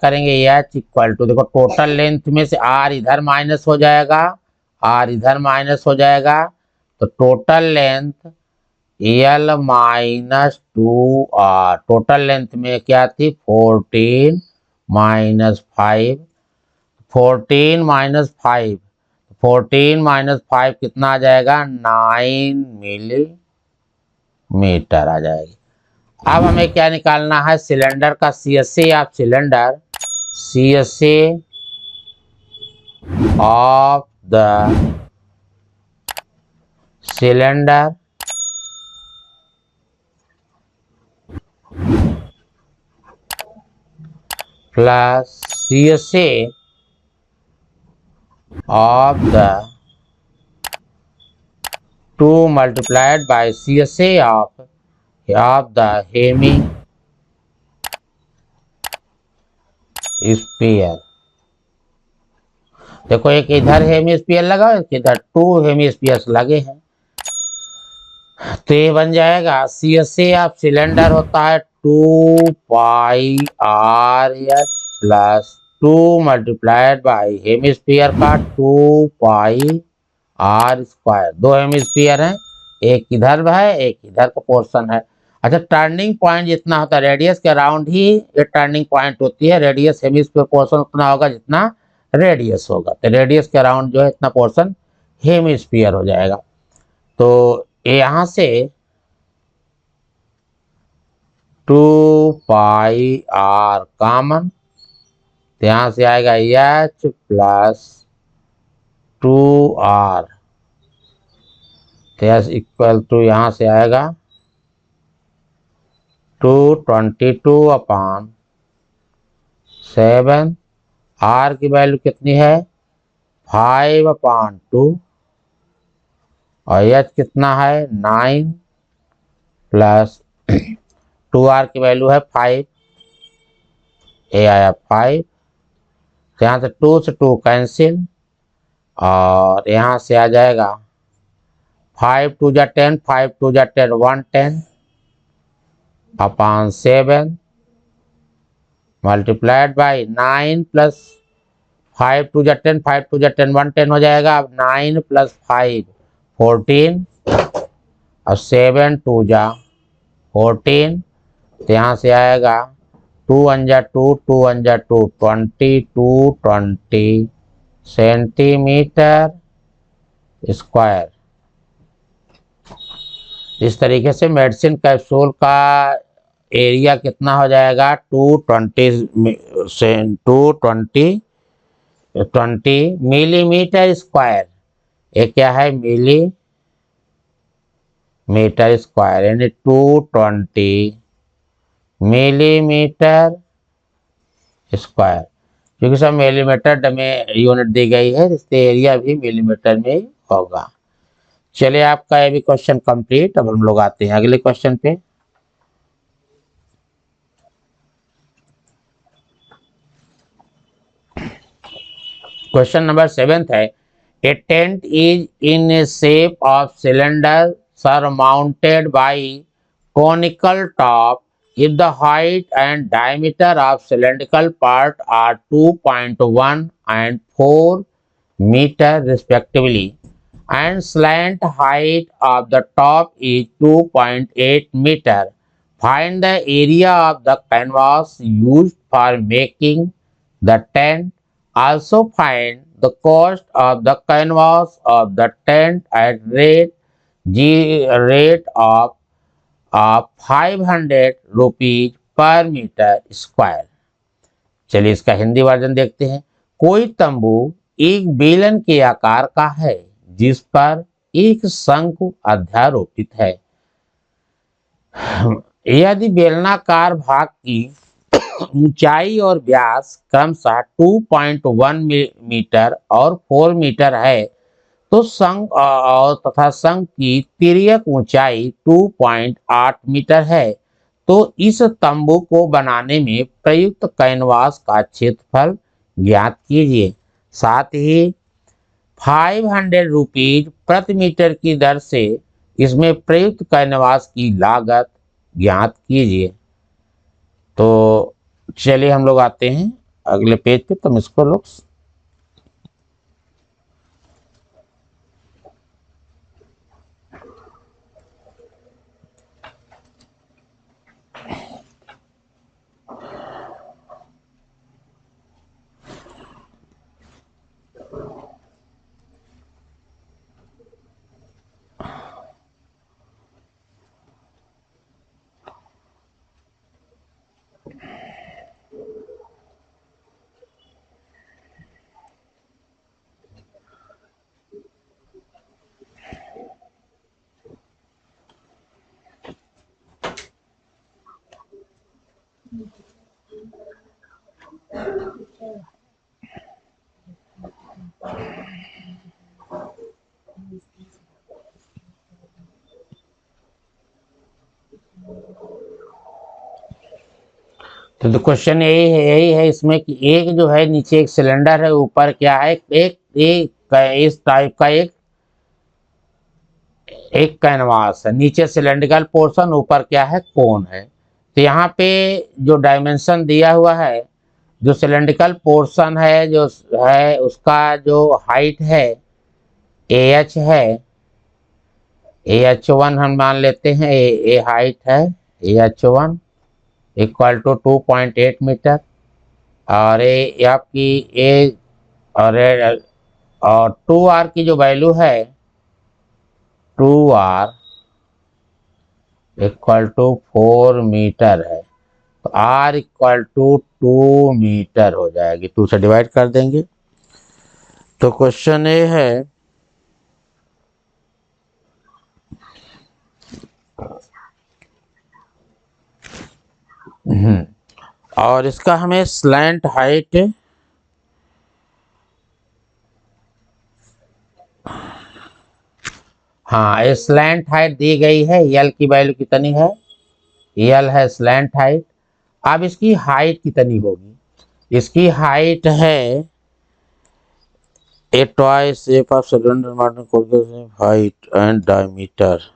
करेंगे एच इक्वल टू, देखो टोटल लेंथ में से r इधर माइनस हो जाएगा, r इधर माइनस हो जाएगा, तो total length L minus 2r, total length में क्या थी 14 माइनस 5, 14 माइनस 5, 14 माइनस 5 कितना आ जाएगा 9 मिलीमीटर आ जाएगी। अब हमें क्या निकालना है, सिलेंडर का CSA of cylinder, CSA of the cylinder plus CSA of the 2 multiplied by CSA of the hemisphere. देखो एक इधर हेमिस्फीयर लगा, एक इधर 2 हेमिस्फीयर्स लगे हैं, तो ये बन जाएगा CSA ऑफ सिलेंडर होता है 2 पाई RH plus 2 multiplied by hemisphere का 2 पाई R स्क्वायर। दो हेमिस्फीयर हैं, एक इधर है एक इधर का पोर्शन है। अच्छा, टर्निंग पॉइंट जितना होता है रेडियस के अराउंड ही ये टर्निंग पॉइंट होती है, रेडियस हेमिस्फीयर पोर्शन उतना होगा जितना रेडियस होगा, तो रेडियस के अराउंड जो है इतना पोर्शन हेमिस्फीयर हो जाएगा। तो यहाँ से 2 पाई R कॉमन, तो यहाँ से आएगा H प्लस 2R, तो H इक्वल टू यहाँ से आएगा 222/7, R की वैल्यू कितनी है 5/2 और H कितना है 9 प्लस 2R की वैल्यू है 5, ये आया 5, यहाँ से 2 से 2 कैंसिल और यहाँ से आ जाएगा 5 2 जा 10, 5 2 जा 10 110/7 मल्टीप्लाइड बाई 9 प्लस 5 टू जा 10, 5 टू जा 10, 110 हो जाएगा। अब 9 + 5 14, और 7 टू जा 14, तो यहाँ से आएगा 2 1 जा 2, 2 1 जा 2, 20 सेंटीमीटर स्क्वायर। इस तरीके से मेडिसिन कैप्सूल का एरिया कितना हो जाएगा, 220 मिलीमीटर स्क्वायर। ये क्या है, मिलीमीटर स्क्वायर, यानी 220 मिलीमीटर स्क्वायर। क्योंकि सब मिलीमीटर में यूनिट दी गई है, इसलिए एरिया भी मिलीमीटर में होगा। चलिए, आपका ये भी क्वेश्चन कंप्लीट। अब हम लोग आते हैं अगले क्वेश्चन पे। क्वेश्चन नंबर 7 है, A tent is in a shape of cylinder surmounted by conical top if the height and diameter of cylindrical part are 2.1 and 4 meter respectively, and slant height of the top is 2.8 meter. Find the area of the canvas used for making the tent. Also find the cost of the canvas of the tent at rate of 500 rupees per metre square. चलिए, इसका Hindi version देखते हैं। कोई तंबू एक बेलन के आकार का है जिस पर एक शंकु अध्यारोपित है। यदि बेलनाकार भाग की ऊंचाई और व्यास क्रमशः 2.1 मीटर और 4 मीटर है, तो शंख और तथा शंख की तिर्यक ऊंचाई 2.8 मीटर है, तो इस तंबू को बनाने में प्रयुक्त कैनवास का क्षेत्रफल ज्ञात कीजिए। साथ ही 500 रुपीज प्रति मीटर की दर से इसमें प्रयुक्त कैनवास की लागत ज्ञात कीजिए। तो चलिए, हम लोग आते हैं अगले पेज पे। तुम इसको लोग तो क्वेश्चन यही है इसमें कि एक जो है नीचे एक सिलेंडर है, ऊपर क्या है, एक इस टाइप का एक कैनवास है। नीचे सिलेंड्रिकल पोर्शन, ऊपर क्या है, कोन है। तो यहाँ पे जो डायमेंशन दिया हुआ है, जो सिलेंड्रिकल पोर्शन है जो है उसका जो हाइट है AH है, AH1 हम मान लेते हैं, ए हाइट है AH1 इक्वल टू 2.8 मीटर, और ये आपकी ए और 2R की जो वैल्यू है 2R इक्वल टू 4 मीटर है। तो R इक्वल टू 2 मीटर हो जाएगी, 2 से डिवाइड कर देंगे। तो क्वेश्चन ये है, और इसका हमें स्लैंट हाइट हाँ, स्लैंट हाइट दी गई है। यल की वैल्यू कितनी है, यल है स्लैंट हाइट। अब इसकी हाइट कितनी होगी, इसकी हाइट है A twice shape of cylinder height and diameter.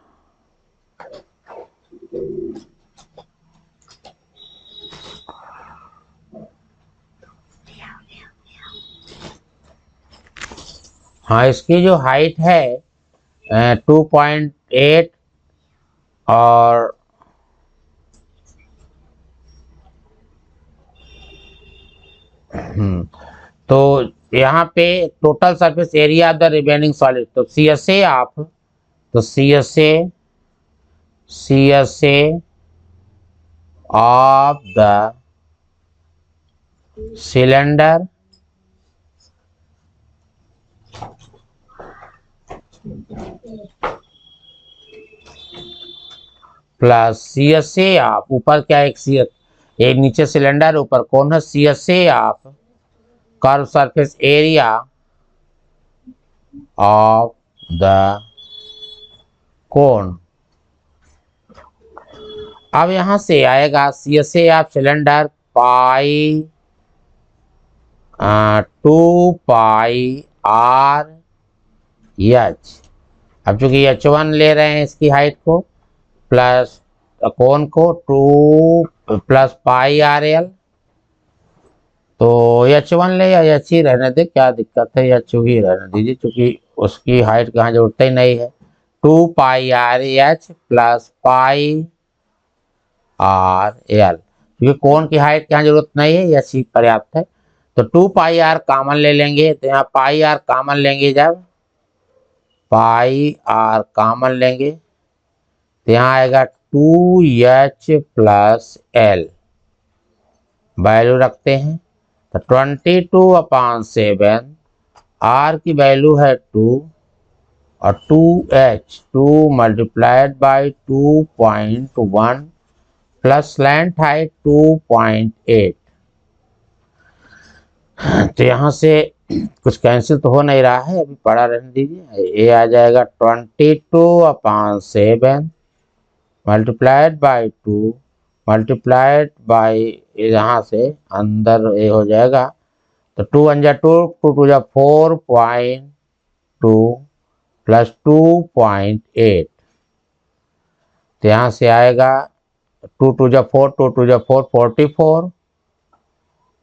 हाँ, इसकी जो हाइट है 2.8 और तो यहाँ पे total surface area of the remaining solid, तो C S A of the cylinder plus C S A of, ऊपर क्या एक सी, एक नीचे सिलेंडर ऊपर कौन है, C S A of curve surface area of the cone. अब यहां से आएगा C S A of cylinder pi 2 pi r h. अब चूंकि H1 ले रहे हैं इसकी हाइट को, प्लस कोन को 2 प्लस पाई RL, तो H1 ले या H ही रहने दे, क्या दिक्कत है, H ही रहने दीजिए चूंकि उसकी हाइट कहाँ जरूरत ही नहीं है। 2 पाई RH प्लस पाई RL, क्योंकि कोन की हाइट की यहाँ जरूरत नहीं है, H ही पर्याप्त है। तो 2 पाई R कॉमन ले लेंगे, तो यहाँ पाई R कॉमन लेंगे, जब पाई R कॉमन लेंगे तो यहाँ आएगा 2H प्लस L, वैल्यू रखते हैं तो 22/7, R की वैल्यू है 2 और 2H 2 multiplied by 2.1 plus slant height 2.8। तो यहाँ से कुछ कैंसिल तो हो नहीं रहा है, अभी पढ़ा रहने दीजिए। ये आ जाएगा 22/7 मल्टीप्लाइड बाई 2 मल्टीप्लाइड बाई, यहाँ से अंदर ये हो जाएगा तो 2 1 जा 2, 2 2 जा 4.2 प्लस 2.8, तो यहाँ से आएगा 2 2 जा 4, 2 2 जा 4,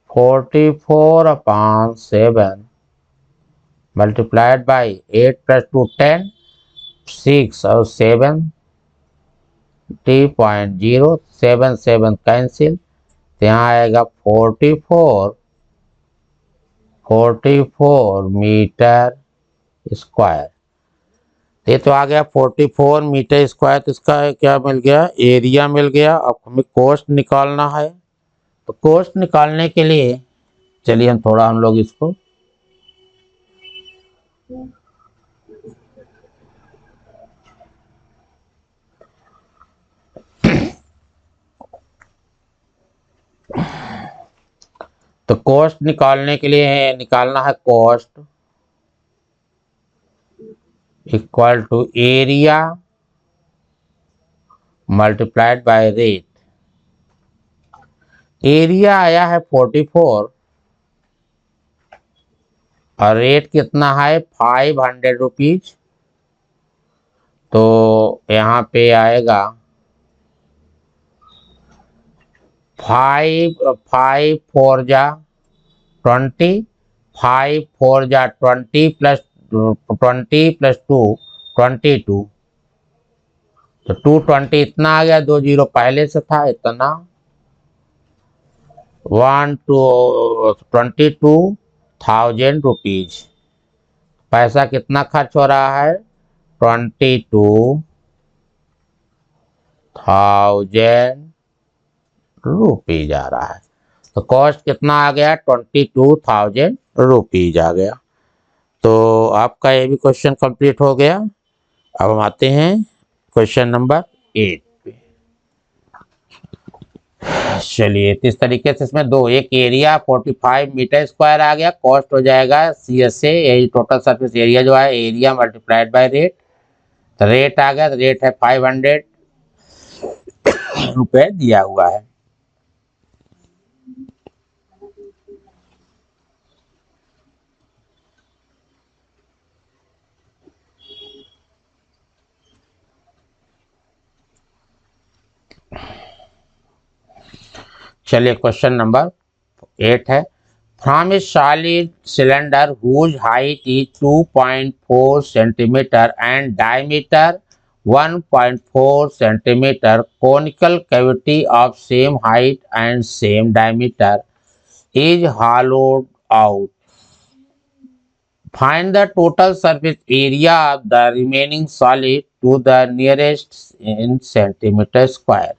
44/7 मल्टीप्लाइड बाई 8 प्लस 2 10, 6 और 7 0.0, 7 7 कैंसिल, तो यहाँ आएगा 44 मीटर स्क्वायर। ये तो आ गया 44 मीटर स्क्वायर, तो इसका क्या मिल गया, एरिया मिल गया। अब हमें कोस्ट निकालना है, तो कोस्ट निकालने के लिए चलिए हम लोग इसको तो कोस्ट निकालने के लिए निकालना है cost equal to area multiplied by rate. Area आया है 44 और रेट कितना है 500 रुपीज, तो यहाँ पे आएगा 5 4 जा 20, 5 4 जा 20 प्लस 2 22, तो 220 इतना आ गया, 2 0 पहले से था इतना, 22,000 रुपीज। पैसा कितना खर्च हो रहा है 22,000 रुपीज आ रहा है। तो कॉस्ट कितना आ गया 22,000 रुपीज आ गया। तो आपका ये भी क्वेश्चन कंप्लीट हो गया। अब हम आते हैं क्वेश्चन नंबर 8 पे। चलिए, इस तरीके से इसमें दो, एक एरिया 45 मीटर स्क्वायर आ गया, कॉस्ट हो जाएगा C S A, total surface area जो है एरिया मल्टीप्लाइड बाय रेट, तो रेट आ गया, तो रेट है 500 रुपए दिया हुआ है। चलिए क्वेश्चन नंबर 8 है, From a solid cylinder whose height is 2.4 centimeter and diameter 1.4 centimeter, conical cavity of same height and same diameter is hollowed out. Find the total surface area of the remaining solid to the nearest in centimeter square.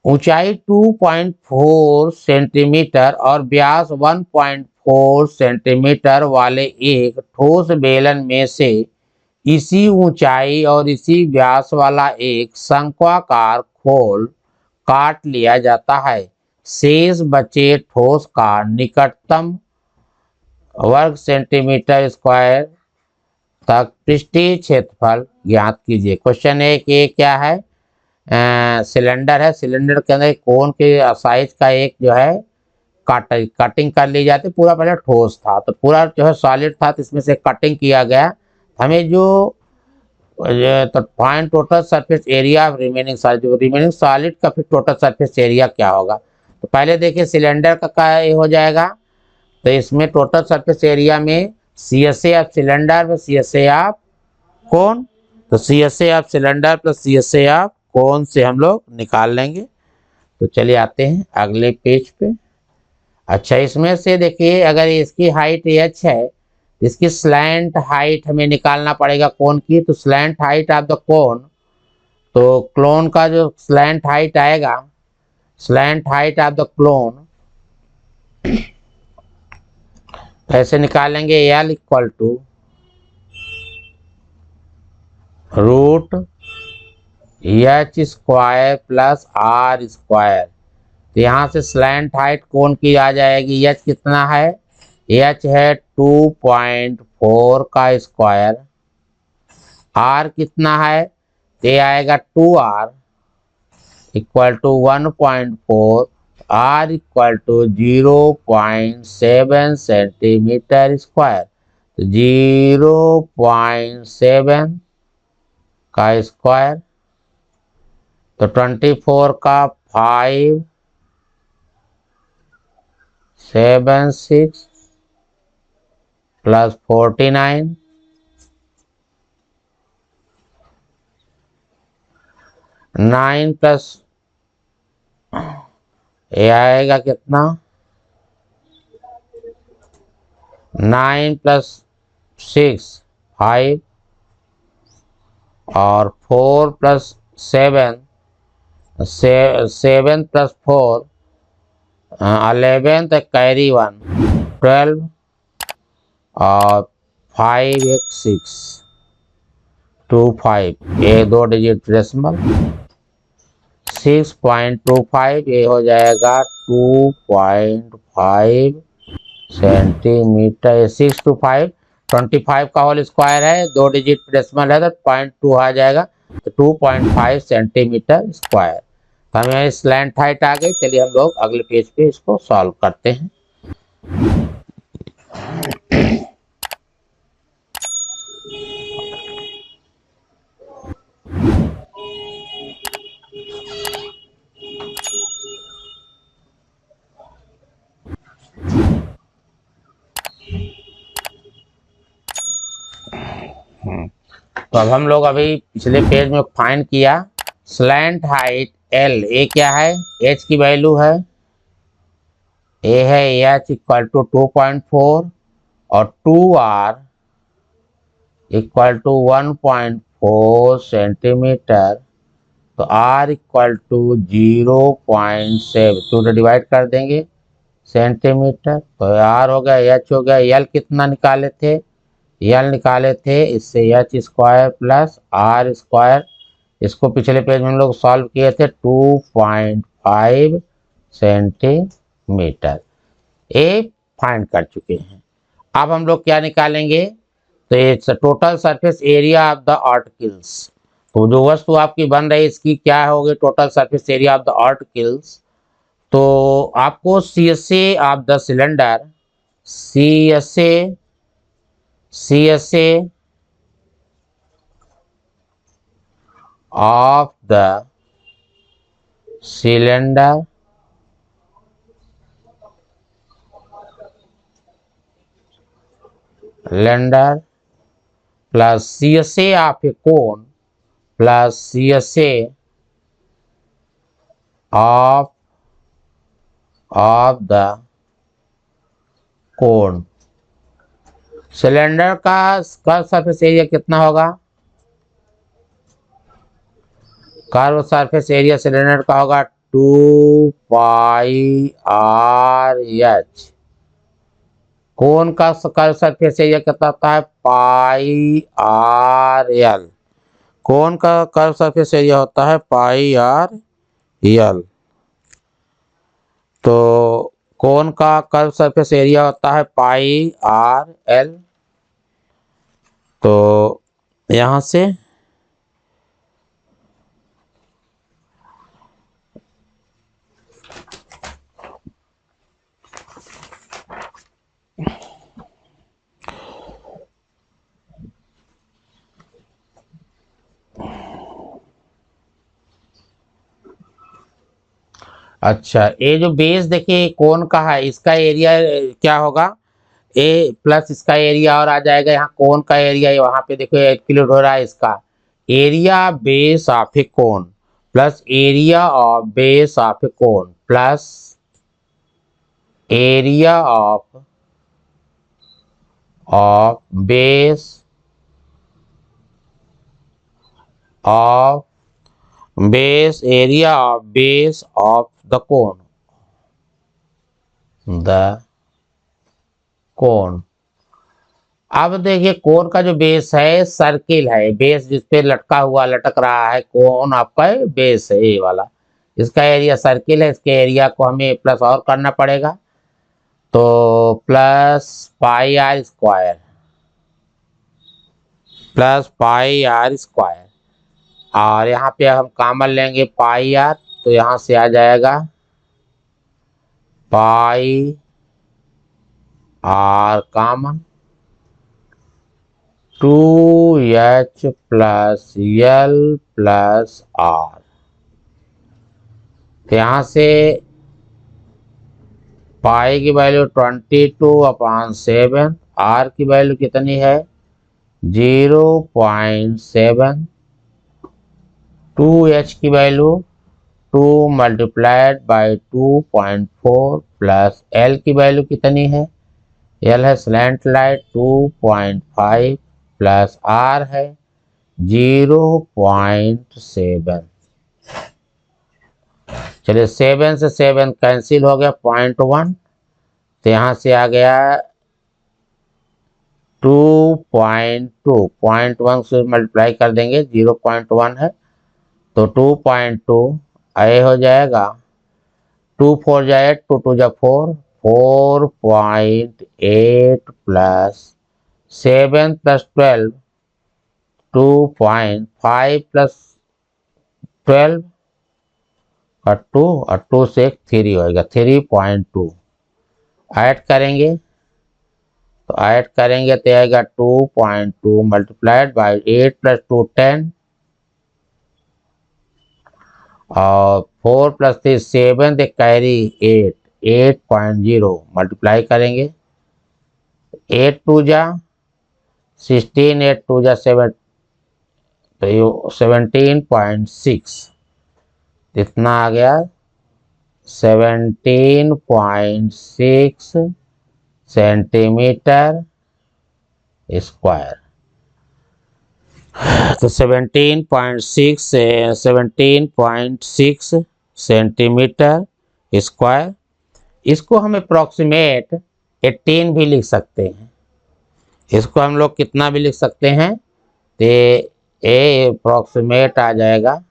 ऊंचाई 2.4 centimetre और व्यास 1.4 centimetre वाले एक ठोस बेलन में से इसी ऊंचाई और इसी व्यास वाला एक शंक्वाकार खोल काट लिया जाता है। शेष बचे ठोस का निकटतम वर्ग सेंटीमीटर स्क्वायर तक पृष्ठीय क्षेत्रफल ज्ञात कीजिए। क्वेश्चन है कि क्या है, सिलेंडर है, सिलेंडर के अंदर कोन के साइज का एक जो है कटिंग कर ली जाती। पूरा पहले ठोस था तो पूरा जो है सॉलिड था, तो इसमें से कटिंग किया गया। हमें जो तो find total surface area of remaining solid, जो रिमेनिंग सॉलिड का फिर टोटल सरफेस एरिया क्या होगा। तो पहले देखिए सिलेंडर का क्या हो जाएगा, तो इसमें टोटल सरफेस एरिया में CSA ऑफ सिलेंडर में CSA ऑफ कोन, तो CSA of cylinder plus CSA of cone से हम लोग निकाल लेंगे। तो चलिए आते हैं अगले पेज पे। अच्छा, इसमें से देखिए अगर इसकी हाइट h है, इसकी स्लैंट हाइट हमें निकालना पड़ेगा कोन की। तो slant height of the cone, तो क्लोन का जो स्लैंट हाइट आएगा, slant height of the cone कैसे निकालेंगे, L equal to root H square plus R square. तो यहाँ से स्लैंट हाइट कोन की आ जाएगी, H कितना है, H है 2.4 का स्क्वायर, R कितना है, ये आएगा 2R equal to 1.4, R equal to 0.7 centimetre square. तो 0.7 का स्क्वायर, तो 24 का 576 प्लस 49, 9 प्लस ये आएगा कितना, 9 प्लस 6 5 और 4 प्लस 7 7 प्लस 4 11 तक कैरी 1 12 और 5 एक 6 2 5, ये 2 डिजिट डेसिमल 6.25, ये हो जाएगा 2.5 सेंटीमीटर। 6 to 5 25 का होल स्क्वायर है, 2 डिजिट डेसिमल है तो 0.2 आ जाएगा, तो 2.5 सेंटीमीटर स्क्वायर। तो हमें स्लैंट हाइट आ गई। चलिए हम लोग अगले पेज पे इसको सॉल्व करते हैं। तो अब हम लोग अभी पिछले पेज में फाइंड किया स्लैंट हाइट L, ए क्या है, H की वैल्यू है, ए है H इक्वल टू 2.4 और 2R इक्वल टू 1.4 सेंटीमीटर। तो R इक्वल टू 0.7, तो डिवाइड कर देंगे सेंटीमीटर, तो R हो गया, H हो गया, L कितना निकाले थे, L निकाले थे इससे H square plus R square. इसको पिछले पेज में हम लोग सॉल्व किए थे 2.5 सेंटीमीटर, ए फाइंड कर चुके हैं। अब हम लोग क्या निकालेंगे, तो ये total surface area of the articles. तो जो वस्तु आपकी बन रही है इसकी क्या होगी, total surface area of the articles. तो आपको CSA of the cylinder, CSA of the cylinder lambda plus CSA of a cone plus CSA of the cone। Cylinder का कर्व सरफेस एरिया कितना होगा? कर्व सरफेस एरिया सिलेंडर का होगा 2 pi r H. कोन का curve surface area कितना होता है? पाई R L. कोन का कर्व सरफेस एरिया होता है पाई आर एल। तो कोन का कर्व सरफेस एरिया होता है पाई आर एल। तो यहां से अच्छा, ये जो बेस देखिए कोन का है, इसका एरिया क्या होगा? ए प्लस इसका एरिया और आ जाएगा, यहाँ कोन का एरिया वहां पे देखो कैलकुलेट हो रहा है। इसका area base of a cone plus area of base of a cone plus area of base of area of base of the cone अब देखिए कोन का जो बेस है सर्किल है, बेस जिसपे लटक रहा है कोन आपका बेस है ये वाला। इसका एरिया सर्किल है, इसके एरिया को हमें प्लस और करना पड़ेगा। तो प्लस पाई आर स्क्वायर और यहाँ पे हम कॉमन लेंगे पाई आर, तो यहाँ से आ जाएगा pi R common 2h plus L plus R. यहाँ से पाई की वैल्यू 22/7, आर की वैल्यू कितनी है 0.7, 2h की value 2 multiplied by 2.4 plus L की वैल्यू कितनी है, एल है स्लैंट लाइट 2.5 प्लस आर है 0.7। चलिए 7 से 7 कैंसिल हो गया 0.1, तो यहाँ से आ गया 2.2, 0.1 से मल्टीप्लाई कर देंगे 0.1 है तो 2.2 आए हो जाएगा 2 4 जाए 2 2 जा 4, 4.8 प्लस 7 प्लस 12 2.5 प्लस 12 और 2 से 3 होएगा 3.2। ऐड करेंगे तो आएगा 2.2 मल्टीप्लाइड बाई 8 प्लस 2 10 और 4 प्लस 3 7 कैरी 8.0 मल्टीप्लाई करेंगे 8 2 जा 16, 8 2 जा 7, तो 17.6 इतना आ गया 17.6 सेंटीमीटर स्क्वायर। तो 17.6 सेंटीमीटर स्क्वायर। इसको हम अप्रोक्सीमेट 18 भी लिख सकते हैं। इसको हम लोग कितना भी लिख सकते हैं, तो ये अप्रोक्सीमेट आ जाएगा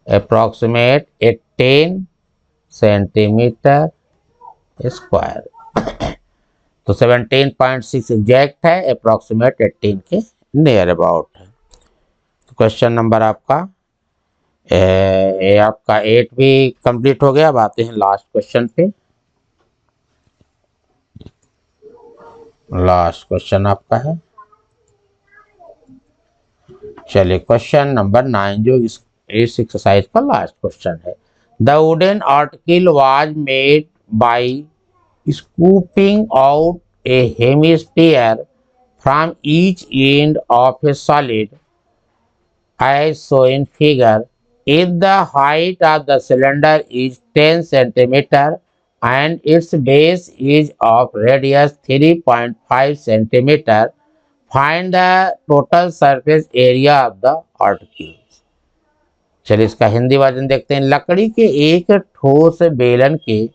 अप्रोक्सीमेट 18 सेंटीमीटर स्क्वायर। तो 17.6 एग्जैक्ट है, अप्रोक्सीमेट 18 के नियर अबाउट है। तो क्वेश्चन नंबर आपका आपका 8 भी कंप्लीट हो गया। अब आते हैं लास्ट क्वेश्चन पे। लास्ट क्वेश्चन आपका है, चलिए क्वेश्चन नंबर 9 जो इस एक्सरसाइज का लास्ट क्वेश्चन है। The wooden article was made by scooping out a hemisphere from each end of a solid as shown in figure. If the height of the cylinder is 10 centimeter and its base is of radius 3.5 centimeter, find the total surface area of the article. चलिए इसका Hindi version देखते हैं। लकड़ी के एक ठोस बेलन के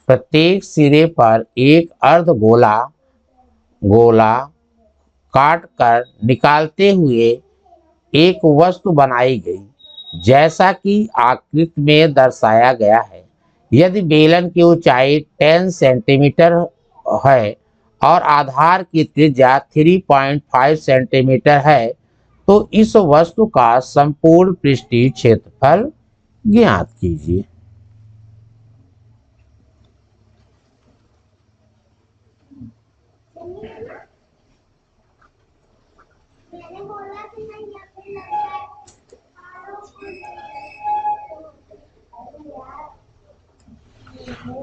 प्रत्येक सिरे पर एक अर्ध गोला काट कर निकालते हुए एक वस्तु बनाई गई जैसा कि आकृति में दर्शाया गया है। यदि बेलन की ऊंचाई 10 सेंटीमीटर है और आधार की त्रिज्या 3.5 सेंटीमीटर है तो इस वस्तु का संपूर्ण पृष्ठीय क्षेत्रफल ज्ञात कीजिए।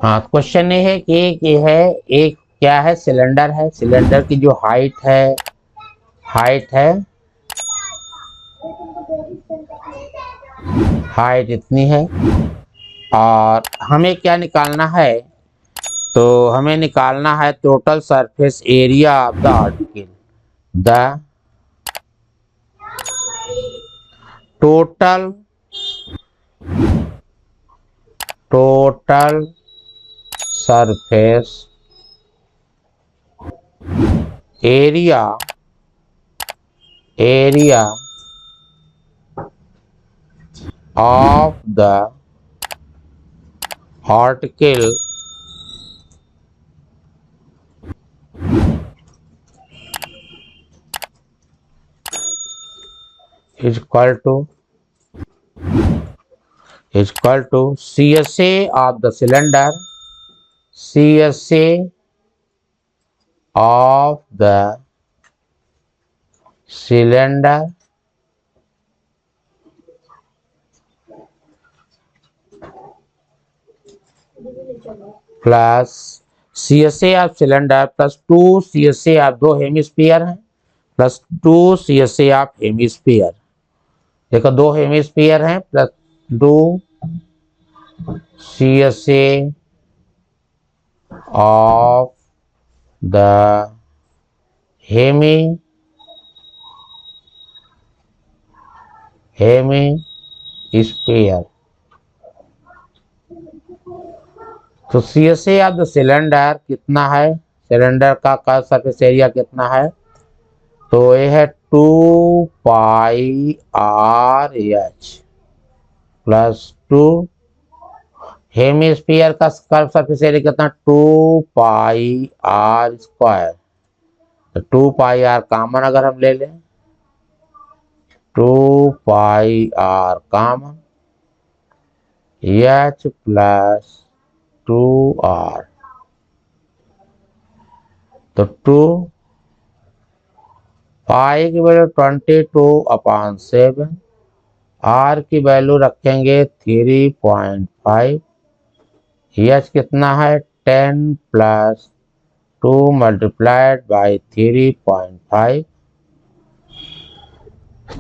हाँ, क्वेश्चन ये है कि ये है एक क्या है, सिलेंडर है। सिलेंडर की जो हाइट इतनी है और हमें क्या निकालना है, तो हमें निकालना है total surface area of the article. The total surface area of the article is equal to CSA of the cylinder, CSA of the cylinder plus CSA of cylinder plus 2 CSA of दो hemisphere हैं plus 2 CSA of hemisphere. देखो दो hemisphere हैं plus 2 CSA of the hemisphere. तो CSA of the cylinder कितना है, cylinder का surface area कितना है, तो ये है 2 पाई RH प्लस 2 हेमिस्फीयर का सरफेस एरिया कितना 2 पाई R स्क्वायर। तो 2 पाई R कॉमन अगर हम ले लें 2 पाई R common H plus 2R, तो 2 पाई की वैल्यू 22/7, R की वैल्यू रखेंगे 3.5, H कितना है 10 प्लस 2 मल्टीप्लाइड बाई 3.5,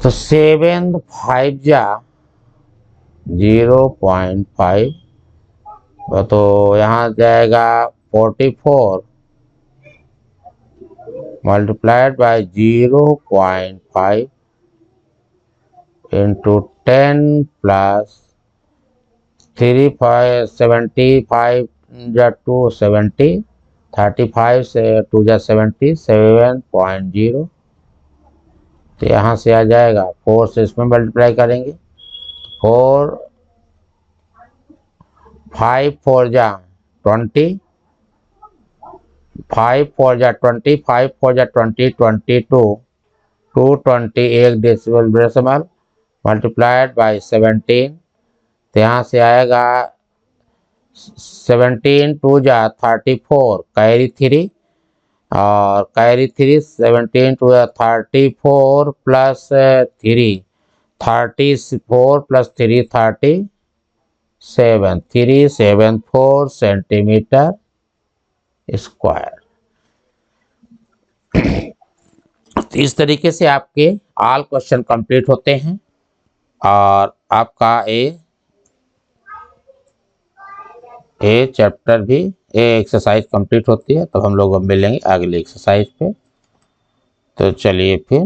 तो 7 5 जा 0.5, तो यहाँ जाएगा 44 मल्टीप्लाइड बाय 0.5 इंटू 10 प्लस 3 5 75 जा 270, 35 से 2 जा 70, 7.0, तो यहाँ से आ जाएगा 4 से इसमें मल्टीप्लाई करेंगे 4 5 4 जा 20, 5 4 जा 20, 5 4 जा 20, 22, 220 एक डेसिमल मल्टीप्लाइड बाई 17, तो यहाँ से आएगा 17 2 जा 34 कैरी 3 और कैरी 3 17 2 जा 34 प्लस 3 34 प्लस 3 374 सेंटीमीटर स्क्वायर। तो इस तरीके से आपके ऑल क्वेश्चन कंप्लीट होते हैं और आपका ए चैप्टर भी एक्सरसाइज कंप्लीट होती है। तो हम लोग अब मिलेंगे अगली एक्सरसाइज पे। तो चलिए फिर